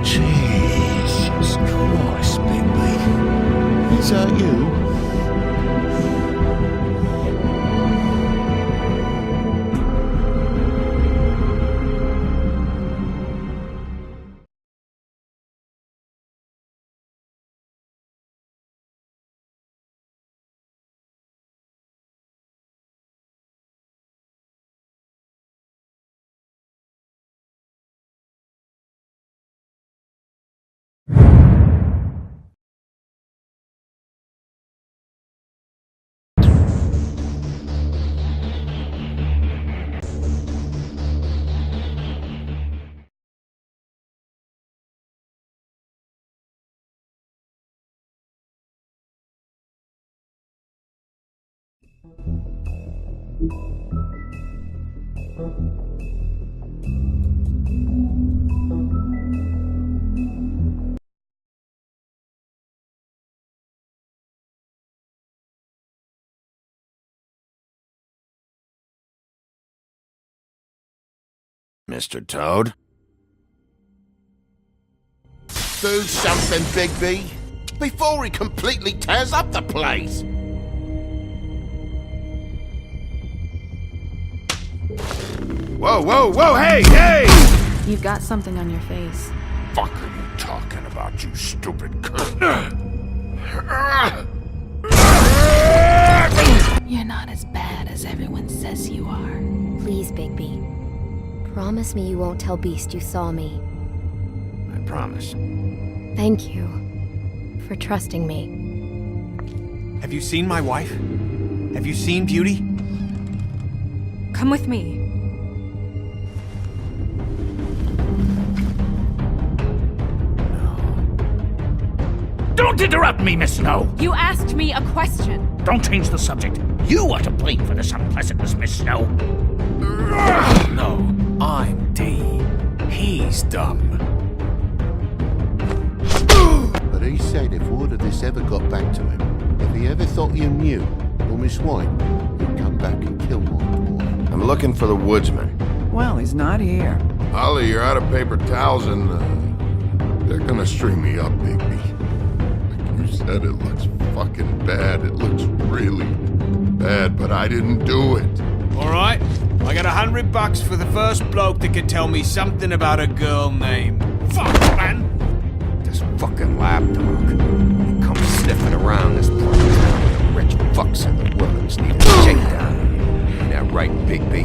Jesus Christ, Bigby. Is that you? Mr. Toad? Do something, Bigby, before he completely tears up the place. Whoa, whoa, whoa, hey, hey! You've got something on your face. Fuck are you talking about, you stupid cunt? You're not as bad as everyone says you are. Please, Bigby. Promise me you won't tell Beast you saw me. I promise. Thank you for trusting me. Have you seen my wife? Have you seen Beauty? Come with me. Don't interrupt me, Miss Snow! You asked me a question. Don't change the subject. You are to blame for this unpleasantness, Miss Snow. No, I'm D. He's dumb. But he said if word of this ever got back to him, if he ever thought you knew, or Miss White, he'd come back and kill my boy. I'm looking for the woodsman. Well, he's not here. Ollie, you're out of paper towels and they're gonna string me up, Bigby. Like you said, it looks fucking bad. It looks really bad, but I didn't do it. All right, I got $100 for the first bloke that can tell me something about a girl named. Fuck, man! This fucking lapdog. He comes sniffing around this part of town with the rich fucks in the world just need a shakedown. Ain't that right, Bigby?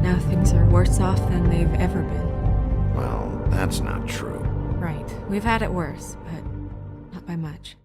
Now things are worse off than they've ever been. Well, that's not true. Right. We've had it worse, but not by much.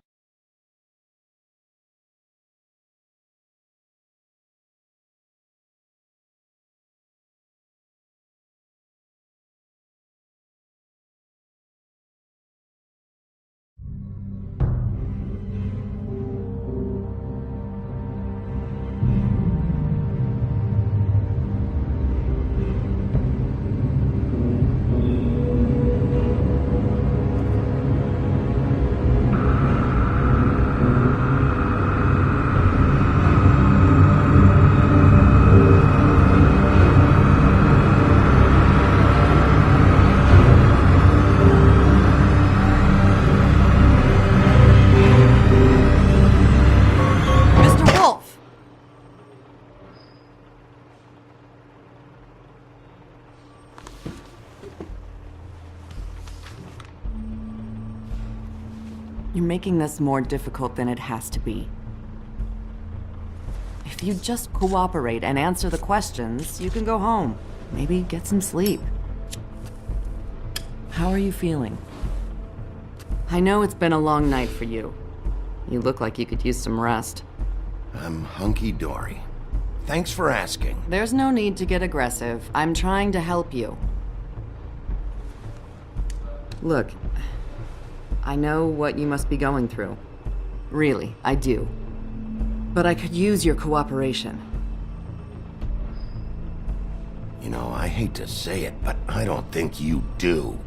You're making this more difficult than it has to be. If you just cooperate and answer the questions, you can go home. Maybe get some sleep. How are you feeling? I know it's been a long night for you. You look like you could use some rest. I'm hunky-dory. Thanks for asking. There's no need to get aggressive. I'm trying to help you. Look, I know what you must be going through. Really, I do. But I could use your cooperation. You know, I hate to say it, but I don't think you do.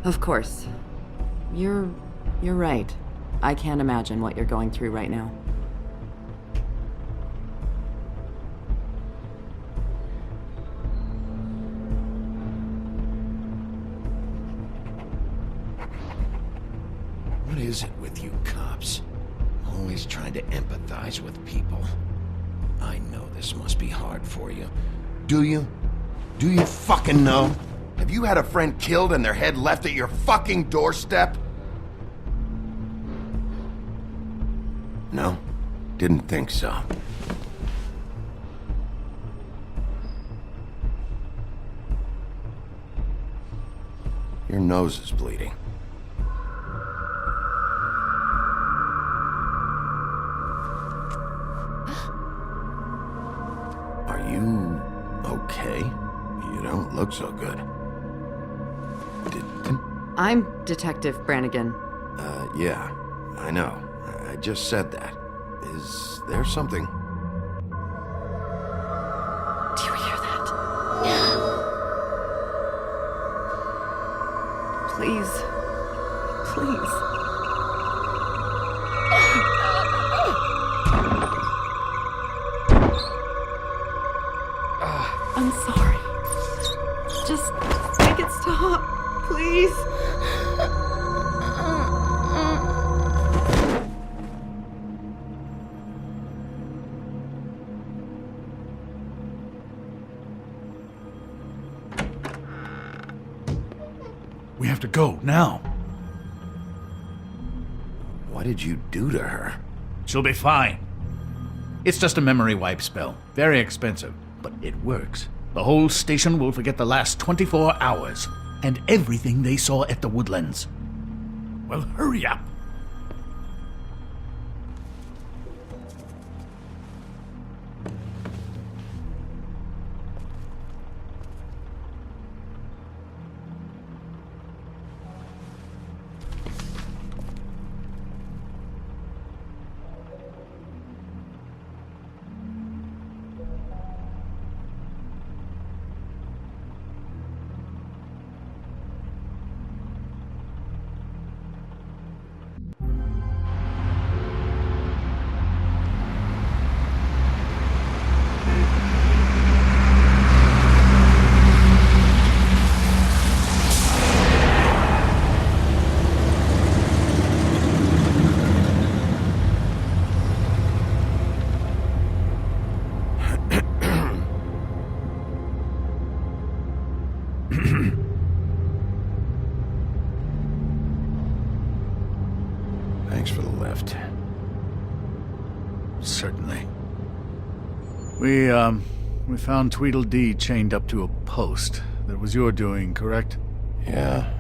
Of course. You're right. I can't imagine what you're going through right now. What is it with you cops? Always trying to empathize with people. I know this must be hard for you. Do you? Do you fucking know? Have you had a friend killed and their head left at your fucking doorstep? No, didn't think so. Your nose is bleeding. Are you okay? You don't look so good. I'm Detective Brannigan. Yeah, I know. I just said that. Is there something? Do you hear that? Please. Please. I'm sorry. Just make it stop, please. We have to go, now. What did you do to her? She'll be fine. It's just a memory wipe spell. Very expensive, but it works. The whole station will forget the last 24 hours, and everything they saw at the Woodlands. Well, hurry up. Thanks for the lift. Certainly. We found Tweedledee chained up to a post. That was your doing, correct? Yeah.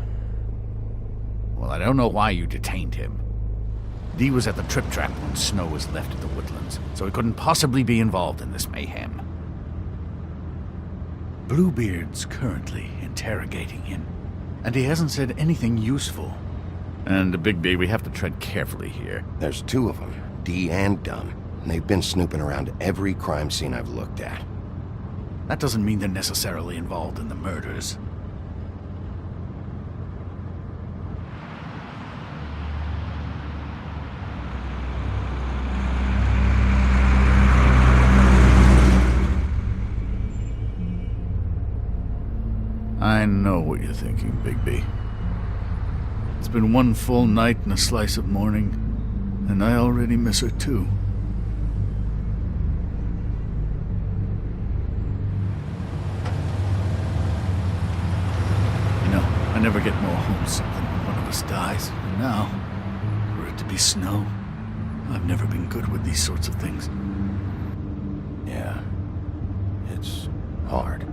Well, I don't know why you detained him. Dee was at the Trip Trap when Snow was left at the Woodlands, so he couldn't possibly be involved in this mayhem. Bluebeard's currently interrogating him, and he hasn't said anything useful. And Bigby, we have to tread carefully here. There's two of them, Dee and Dumb. And they've been snooping around every crime scene I've looked at. That doesn't mean they're necessarily involved in the murders. I know what you're thinking, Bigby. It's been one full night and a slice of morning, and I already miss her too. You know, I never get more homesick than when one of us dies. And now, for it to be Snow, I've never been good with these sorts of things. Yeah. It's hard.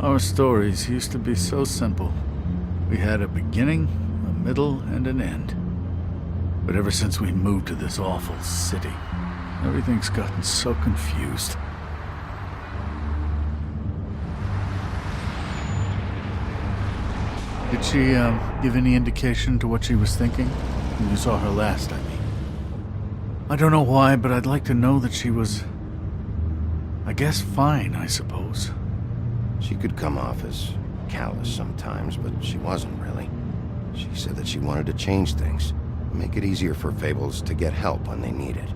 Our stories used to be so simple. We had a beginning, a middle, and an end. But ever since we moved to this awful city, everything's gotten so confused. Did she, give any indication to what she was thinking? When you saw her last, I mean. I don't know why, but I'd like to know that she was... I guess fine, I suppose. She could come off as callous sometimes, but she wasn't really. She said that she wanted to change things, make it easier for Fables to get help when they need it.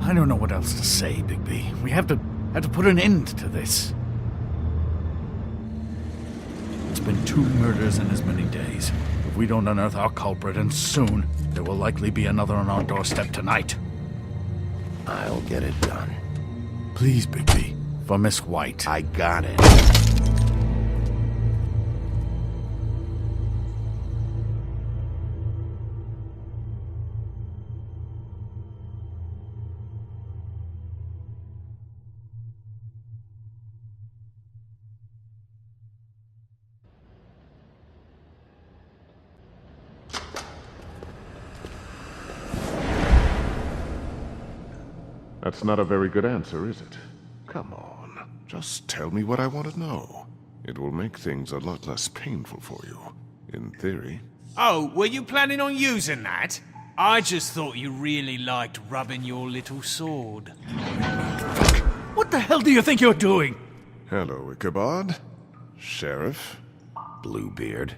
I don't know what else to say, Bigby. We have to put an end to this. It's been 2 murders in as many days. If we don't unearth our culprit, and soon, there will likely be another on our doorstep tonight. I'll get it done. Please, Bigby. For Miss White. I got it. That's not a very good answer, is it? Come on, just tell me what I want to know. It will make things a lot less painful for you, in theory. Oh, were you planning on using that? I just thought you really liked rubbing your little sword. What the hell do you think you're doing? Hello, Ichabod. Sheriff. Bluebeard.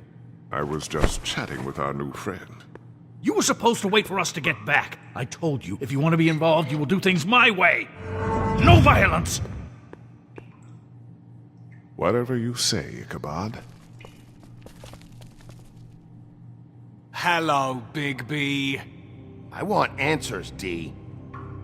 I was just chatting with our new friend. You were supposed to wait for us to get back. I told you, if you want to be involved, you will do things my way. No violence! Whatever you say, Ichabod. Hello, Bigby. I want answers, D.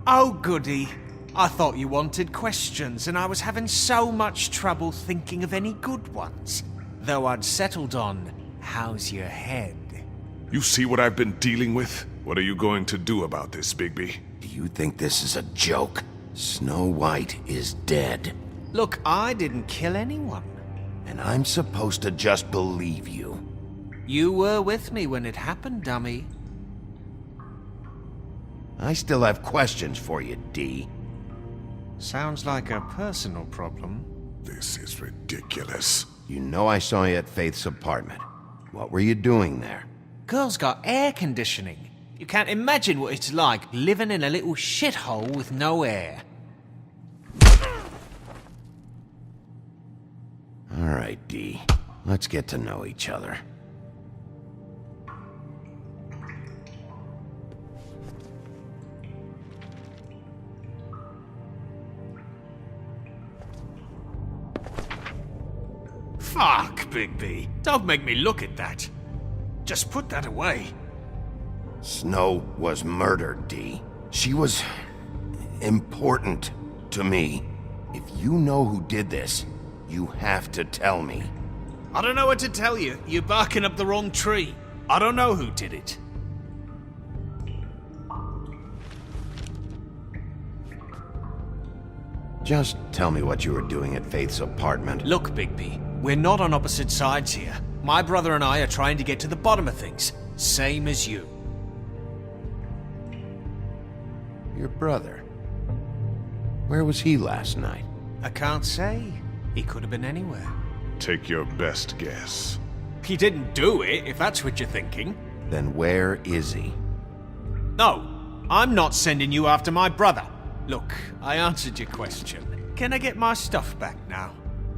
Oh, goody. I thought you wanted questions, and I was having so much trouble thinking of any good ones. Though I'd settled on, how's your head? You see what I've been dealing with? What are you going to do about this, Bigby? Do you think this is a joke? Snow White is dead. Look, I didn't kill anyone. And I'm supposed to just believe you. You were with me when it happened, dummy. I still have questions for you, D. Sounds like a personal problem. This is ridiculous. You know I saw you at Faith's apartment. What were you doing there? Girl's got air conditioning. You can't imagine what it's like living in a little shithole with no air. All right, D. Let's get to know each other. Fuck, Bigby. Don't make me look at that. Just put that away. Snow was murdered, D. She was important to me. If you know who did this, you have to tell me. I don't know what to tell you. You're barking up the wrong tree. I don't know who did it. Just tell me what you were doing at Faith's apartment. Look, Bigby, we're not on opposite sides here. My brother and I are trying to get to the bottom of things. Same as you. Your brother? Where was he last night? I can't say. He could have been anywhere. Take your best guess. He didn't do it, if that's what you're thinking. Then where is he? No, I'm not sending you after my brother. Look, I answered your question. Can I get my stuff back now?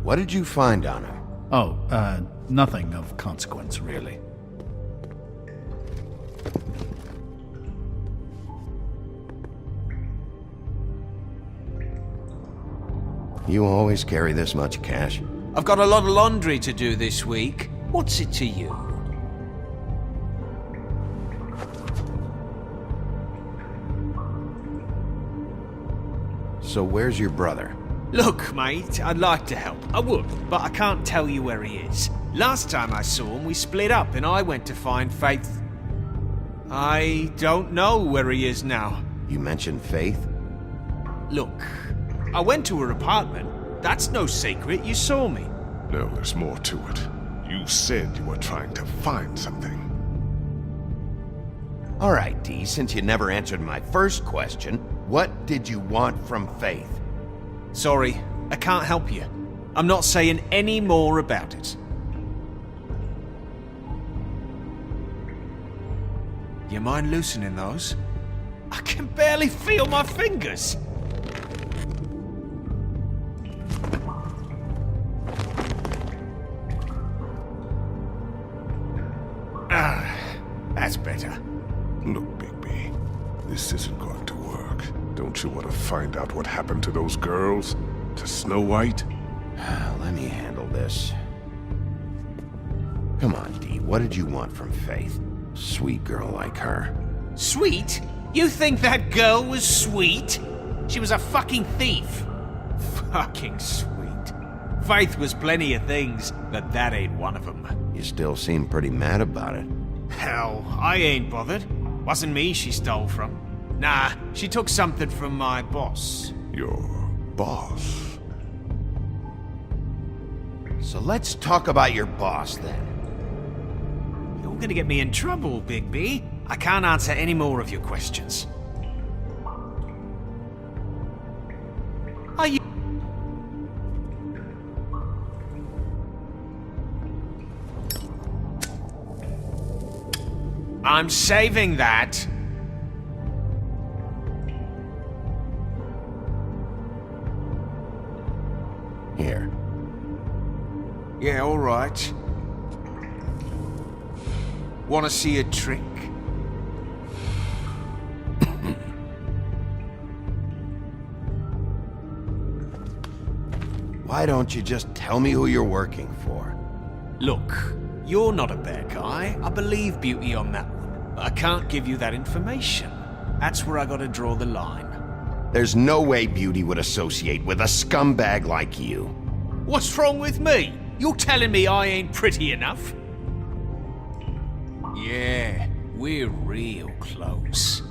What did you find on him? Oh, nothing of consequence, really. You always carry this much cash? I've got a lot of laundry to do this week. What's it to you? So where's your brother? Look, mate, I'd like to help. I would, but I can't tell you where he is. Last time I saw him, we split up and I went to find Faith. I don't know where he is now. You mentioned Faith? Look, I went to her apartment. That's no secret, you saw me. No, there's more to it. You said you were trying to find something. All right, D, since you never answered my first question, what did you want from Faith? Sorry, I can't help you. I'm not saying any more about it. You mind loosening those? I can barely feel my fingers. That's better. Look, Bigby, this isn't going to work. Don't you want to find out what happened to those girls? To Snow White? Let me handle this. Come on, D, what did you want from Faith? Sweet girl like her. Sweet? You think that girl was sweet? She was a fucking thief. Fucking sweet. Faith was plenty of things, but that ain't one of them. You still seem pretty mad about it. Hell, I ain't bothered. Wasn't me she stole from. Nah, she took something from my boss. Your boss? So let's talk about your boss, then. You're gonna get me in trouble, Bigby. I can't answer any more of your questions. Are you... I'm saving that. Here. Yeah, all right. Want to see a trick? Why don't you just tell me who you're working for? Look, you're not a bad guy. I believe Beauty on that one. But I can't give you that information. That's where I gotta draw the line. There's no way Beauty would associate with a scumbag like you. What's wrong with me? You're telling me I ain't pretty enough? Yeah, we're real close.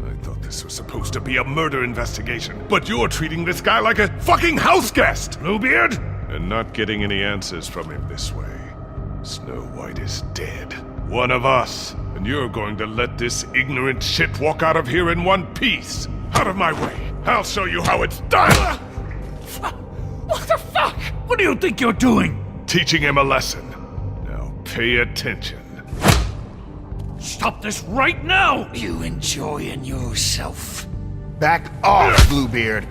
I thought this was supposed to be a murder investigation, but you're treating this guy like a fucking house guest, Bluebeard! And not getting any answers from him this way. Snow White is dead. One of us. And you're going to let this ignorant shit walk out of here in one piece. Out of my way. I'll show you how it's done! What the fuck? What do you think you're doing? Teaching him a lesson. Now pay attention. Stop this right now! You enjoying yourself? Back off, Bluebeard!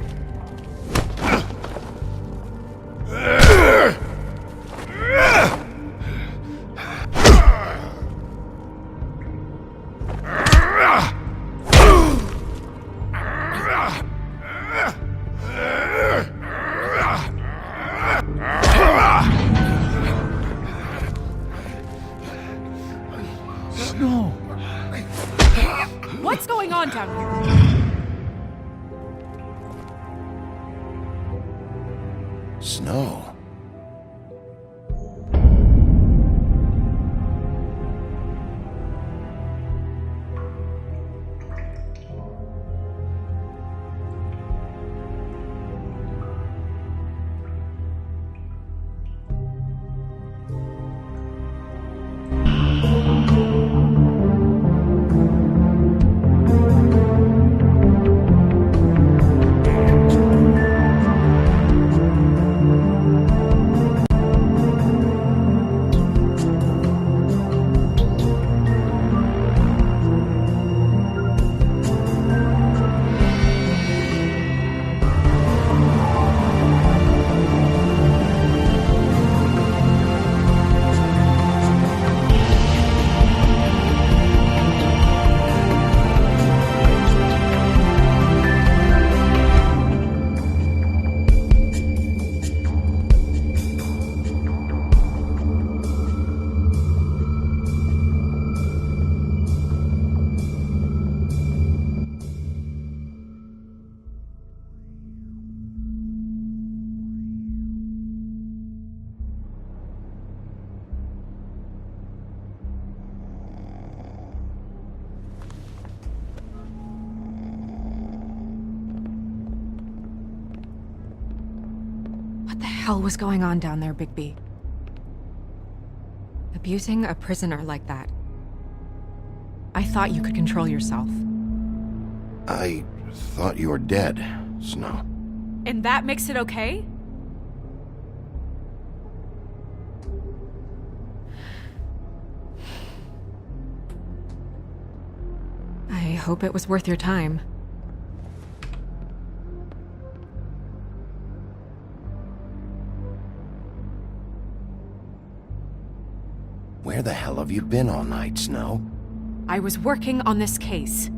No. What's going on down here? Snow. What the hell was going on down there, Bigby? Abusing a prisoner like that. I thought you could control yourself. I thought you were dead, Snow. And that makes it okay? I hope it was worth your time. Where the hell have you been all night, Snow? I was working on this case.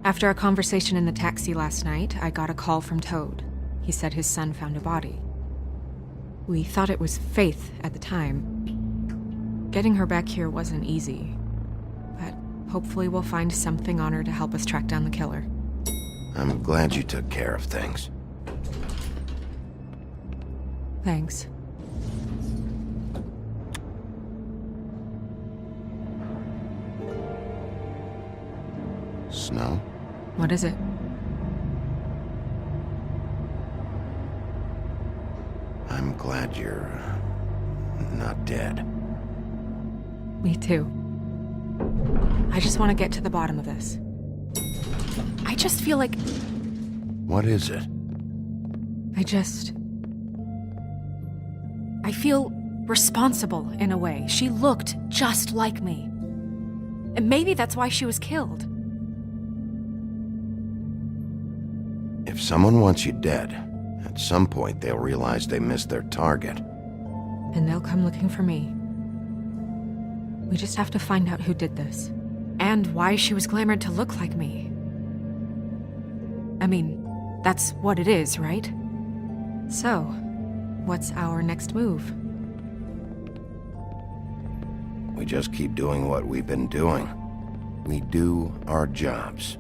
After a conversation in the taxi last night, I got a call from Toad. He said his son found a body. We thought it was Faith at the time. Getting her back here wasn't easy, but hopefully we'll find something on her to help us track down the killer. I'm glad you took care of things. Thanks. Snow? What is it? I'm glad you're not dead. Me too. I just want to get to the bottom of this. I just feel like... What is it? I feel responsible in a way. She looked just like me. And maybe that's why she was killed. If someone wants you dead, at some point they'll realize they missed their target. And they'll come looking for me. We just have to find out who did this. And why she was glamored to look like me. I mean, that's what it is, right? So, what's our next move? We just keep doing what we've been doing. We do our jobs.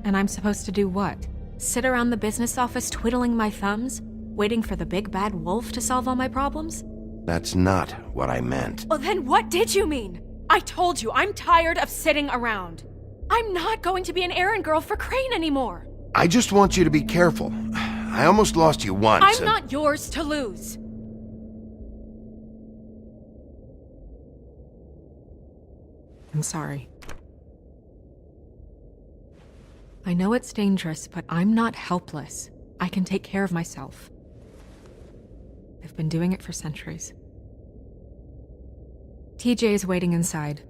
And I'm supposed to do what? Sit around the business office twiddling my thumbs, waiting for the big bad wolf to solve all my problems? That's not what I meant. Well, then what did you mean? I told you, I'm tired of sitting around. I'm not going to be an errand girl for Crane anymore. I just want you to be careful. I almost lost you once. I'm not yours to lose. I'm sorry. I know it's dangerous, but I'm not helpless. I can take care of myself. I've been doing it for centuries. TJ is waiting inside.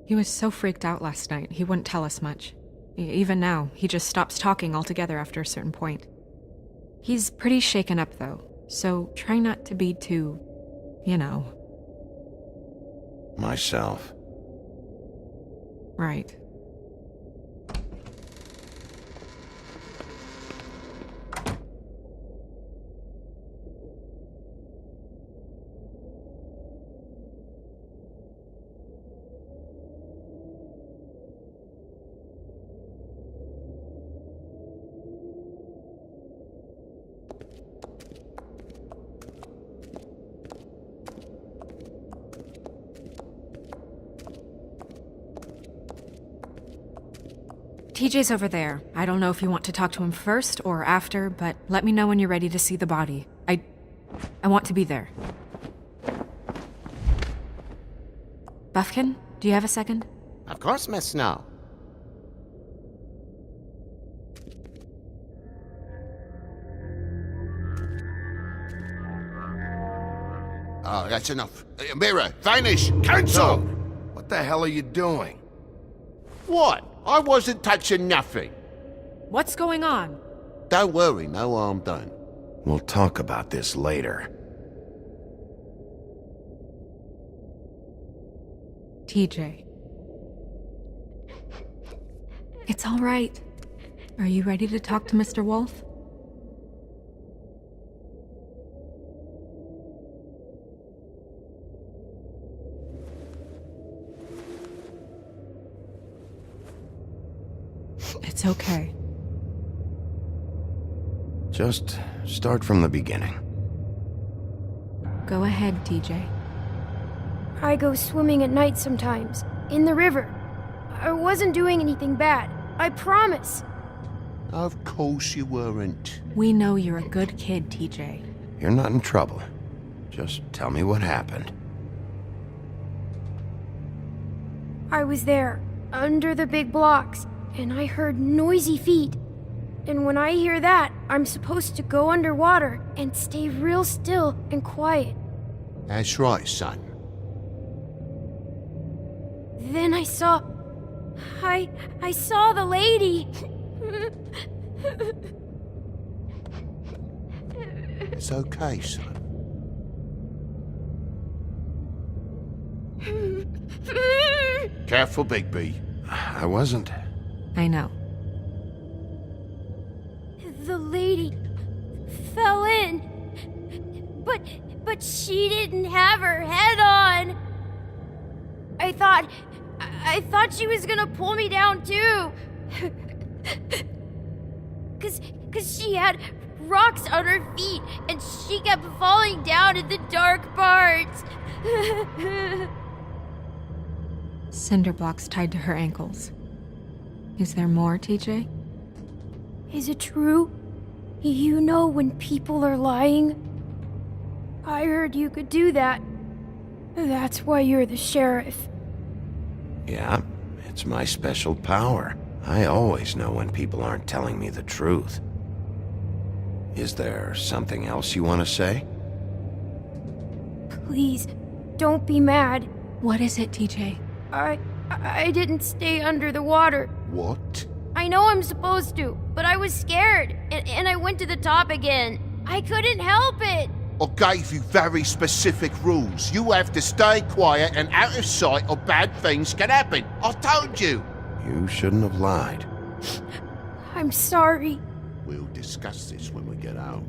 He was so freaked out last night, he wouldn't tell us much. Even now, he just stops talking altogether after a certain point. He's pretty shaken up, though, so try not to be too, you know. Myself. Right. TJ's over there. I don't know if you want to talk to him first or after, but let me know when you're ready to see the body. I want to be there. Buffkin, do you have a second? Of course, Miss Snow. Oh, that's enough. Mirror, vanish, cancel! What the hell are you doing? What? I wasn't touching nothing. What's going on? Don't worry, no harm done. We'll talk about this later. TJ. It's all right. Are you ready to talk to Mr. Wolf? It's okay. Just start from the beginning. Go ahead, TJ. I go swimming at night sometimes, in the river. I wasn't doing anything bad, I promise. Of course you weren't. We know you're a good kid, TJ. You're not in trouble. Just tell me what happened. I was there, under the big blocks, and I heard noisy feet. And when I hear that, I'm supposed to go underwater and stay real still and quiet. That's right, son. Then I saw the lady. It's okay, son. Careful, Bigby. I wasn't. I know. The lady fell in. But she didn't have her head on. I thought she was gonna pull me down too. Cause she had rocks on her feet and she kept falling down in the dark parts. Cinder blocks tied to her ankles. Is there more, TJ? Is it true? You know when people are lying? I heard you could do that. That's why you're the sheriff. Yeah, it's my special power. I always know when people aren't telling me the truth. Is there something else you want to say? Please, don't be mad. What is it, TJ? I didn't stay under the water. What? I know I'm supposed to, but I was scared, and I went to the top again. I couldn't help it. I gave you very specific rules. You have to stay quiet and out of sight or bad things can happen. I told you. You shouldn't have lied. I'm sorry. We'll discuss this when we get out.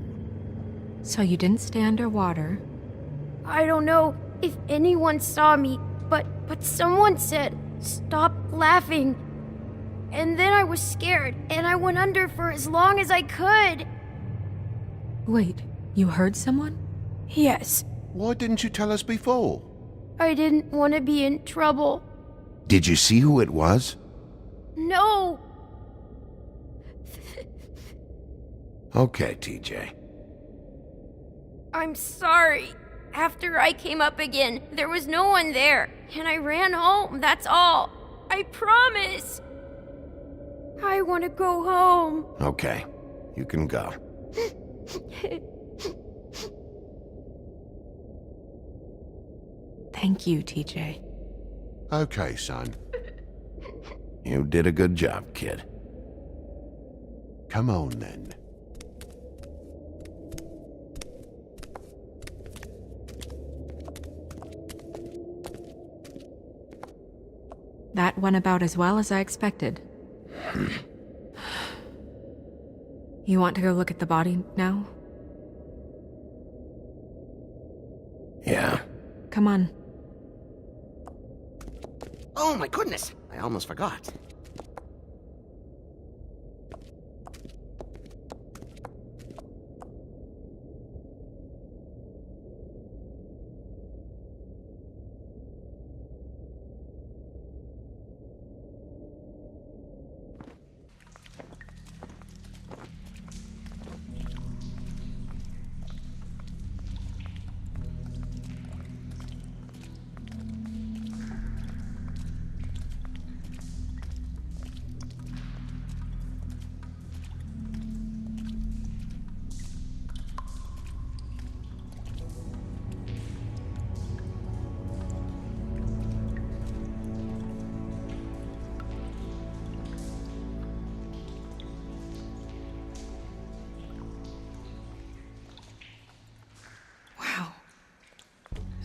So you didn't stay underwater? I don't know if anyone saw me, but someone said, "Stop laughing." And then I was scared, and I went under for as long as I could. Wait, you heard someone? Yes. Why didn't you tell us before? I didn't want to be in trouble. Did you see who it was? No. Okay, TJ. I'm sorry. After I came up again, there was no one there, and I ran home, that's all. I promise. I want to go home. Okay, you can go. Thank you, TJ. Okay, son. You did a good job, kid. Come on, then. That went about as well as I expected. You want to go look at the body now? Yeah. Come on. Oh my goodness, I almost forgot.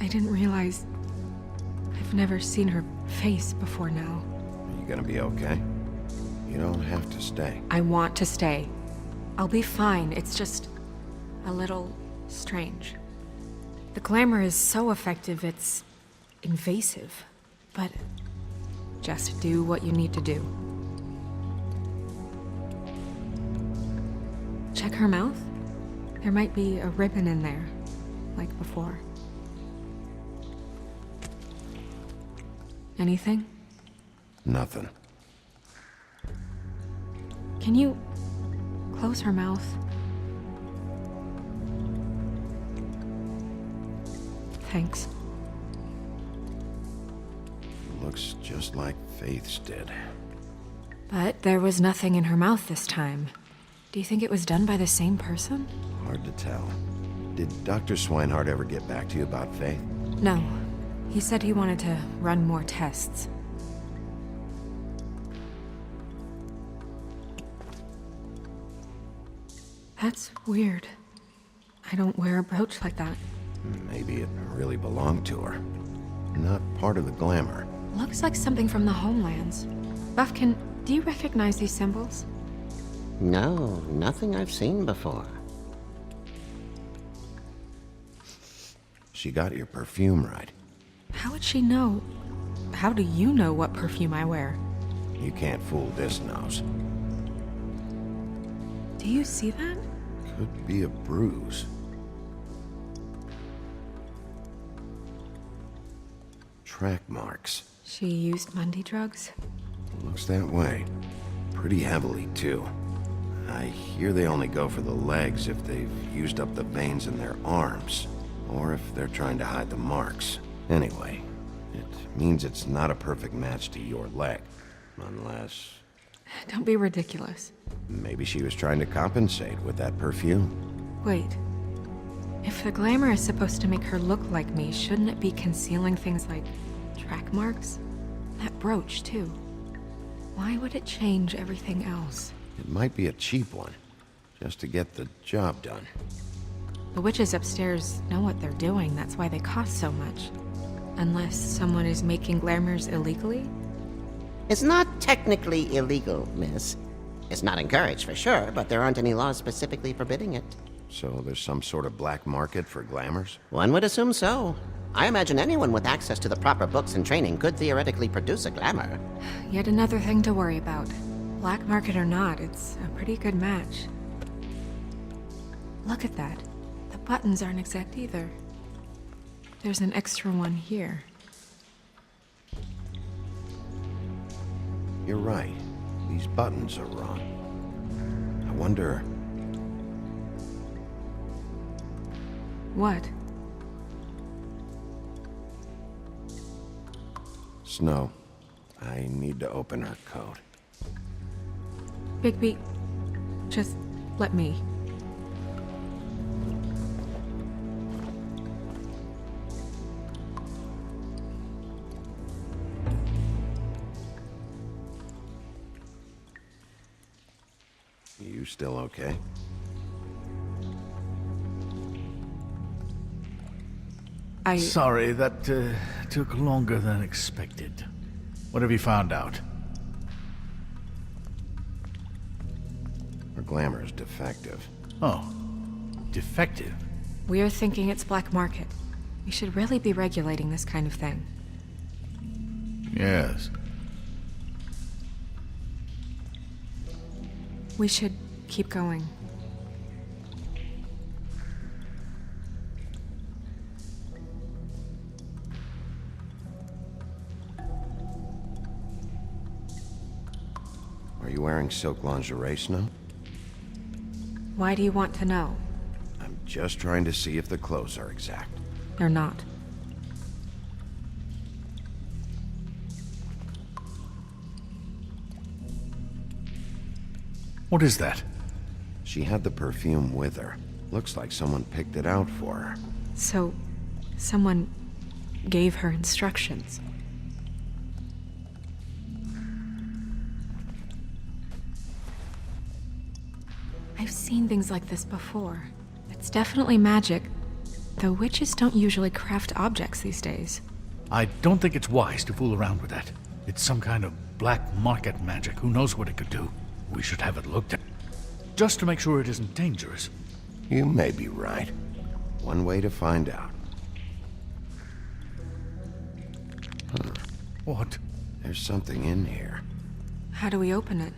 I didn't realize I've never seen her face before now. Are you gonna be okay? You don't have to stay. I want to stay. I'll be fine. It's just a little strange. The glamour is so effective, it's invasive. But just do what you need to do. Check her mouth. There might be a ribbon in there, like before. Anything? Nothing. Can you close her mouth? Thanks. Looks just like Faith's did. But there was nothing in her mouth this time. Do you think it was done by the same person? Hard to tell. Did Dr. Swinehart ever get back to you about Faith? No. He said he wanted to run more tests. That's weird. I don't wear a brooch like that. Maybe it really belonged to her. Not part of the glamour. Looks like something from the homelands. Buffkin, do you recognize these symbols? No, nothing I've seen before. She got your perfume right. How would she know? How do you know what perfume I wear? You can't fool this nose. Do you see that? Could be a bruise. Track marks. She used Mundy drugs? Looks that way. Pretty heavily, too. I hear they only go for the legs if they've used up the veins in their arms, or if they're trying to hide the marks. Anyway, it means it's not a perfect match to your leg. Unless... Don't be ridiculous. maybe she was trying to compensate with that perfume. Wait. If the glamour is supposed to make her look like me, shouldn't it be concealing things like track marks? That brooch, too. Why would it change everything else? It might be a cheap one, just to get the job done. The witches upstairs know what they're doing, that's why they cost so much. Unless someone is making glamours illegally? It's not technically illegal, miss. It's not encouraged for sure, but there aren't any laws specifically forbidding it. So there's some sort of black market for glamours? One would assume so. I imagine anyone with access to the proper books and training could theoretically produce a glamour. Yet another thing to worry about. Black market or not, it's a pretty good match. Look at that. The buttons aren't exact either. There's an extra one here. You're right. These buttons are wrong. I wonder... What? Snow, I need to open her coat. Bigby, just let me. You still okay? Sorry, that took longer than expected. What have you found out? Her glamour is defective. Oh, defective? We're thinking it's black market. We should really be regulating this kind of thing. Yes. We should keep going. Are you wearing silk lingerie, Snow? Why do you want to know? I'm just trying to see if the clothes are exact. They're not. What is that? She had the perfume with her. Looks like someone picked it out for her. So, someone gave her instructions. I've seen things like this before. It's definitely magic, though witches don't usually craft objects these days. I don't think it's wise to fool around with that. It's some kind of black market magic. Who knows what it could do? We should have it looked at. Just to make sure it isn't dangerous. You may be right. One way to find out. Huh. What? There's something in here. How do we open it?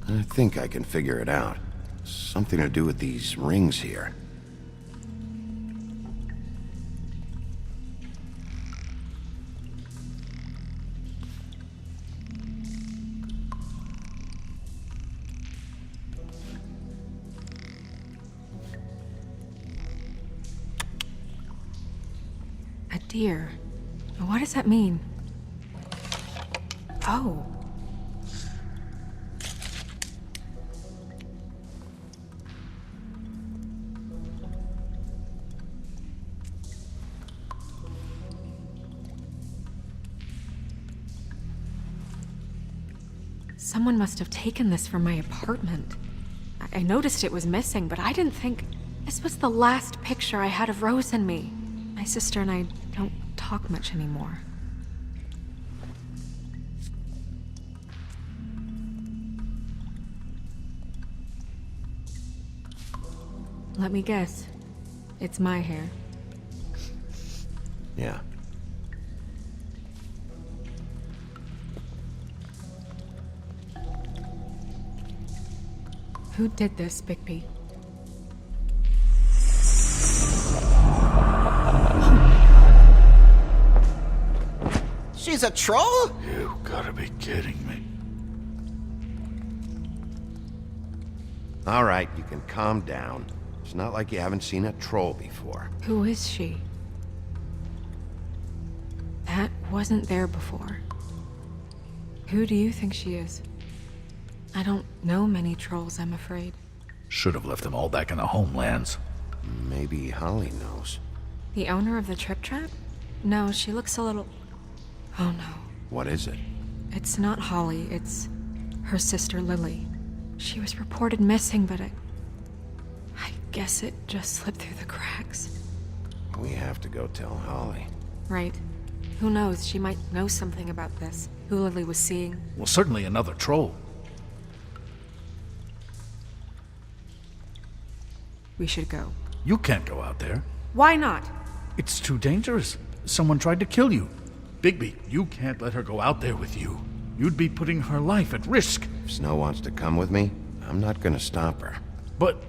I think I can figure it out. Something to do with these rings here. A deer. What does that mean? Oh. Someone must have taken this from my apartment. I noticed it was missing, but I didn't think... This was the last picture I had of Rose and me. My sister and I don't talk much anymore. Let me guess. It's my hair. Yeah. Who did this, Bigby? She's a troll? You gotta be kidding me. All right, you can calm down. It's not like you haven't seen a troll before. Who is she? That wasn't there before. Who do you think she is? I don't know many trolls, I'm afraid. Should have left them all back in the homelands. Maybe Holly knows. The owner of the Trip Trap? No, she looks a little... Oh no. What is it? It's not Holly, it's her sister Lily. She was reported missing, but I guess it just slipped through the cracks. We have to go tell Holly. Right. Who knows, she might know something about this. Who Lily was seeing. Well, certainly another troll. We should go. You can't go out there. Why not? It's too dangerous. Someone tried to kill you. Bigby, you can't let her go out there with you. You'd be putting her life at risk. If Snow wants to come with me, I'm not gonna stop her. But...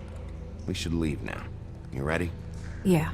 We should leave now. You ready? Yeah.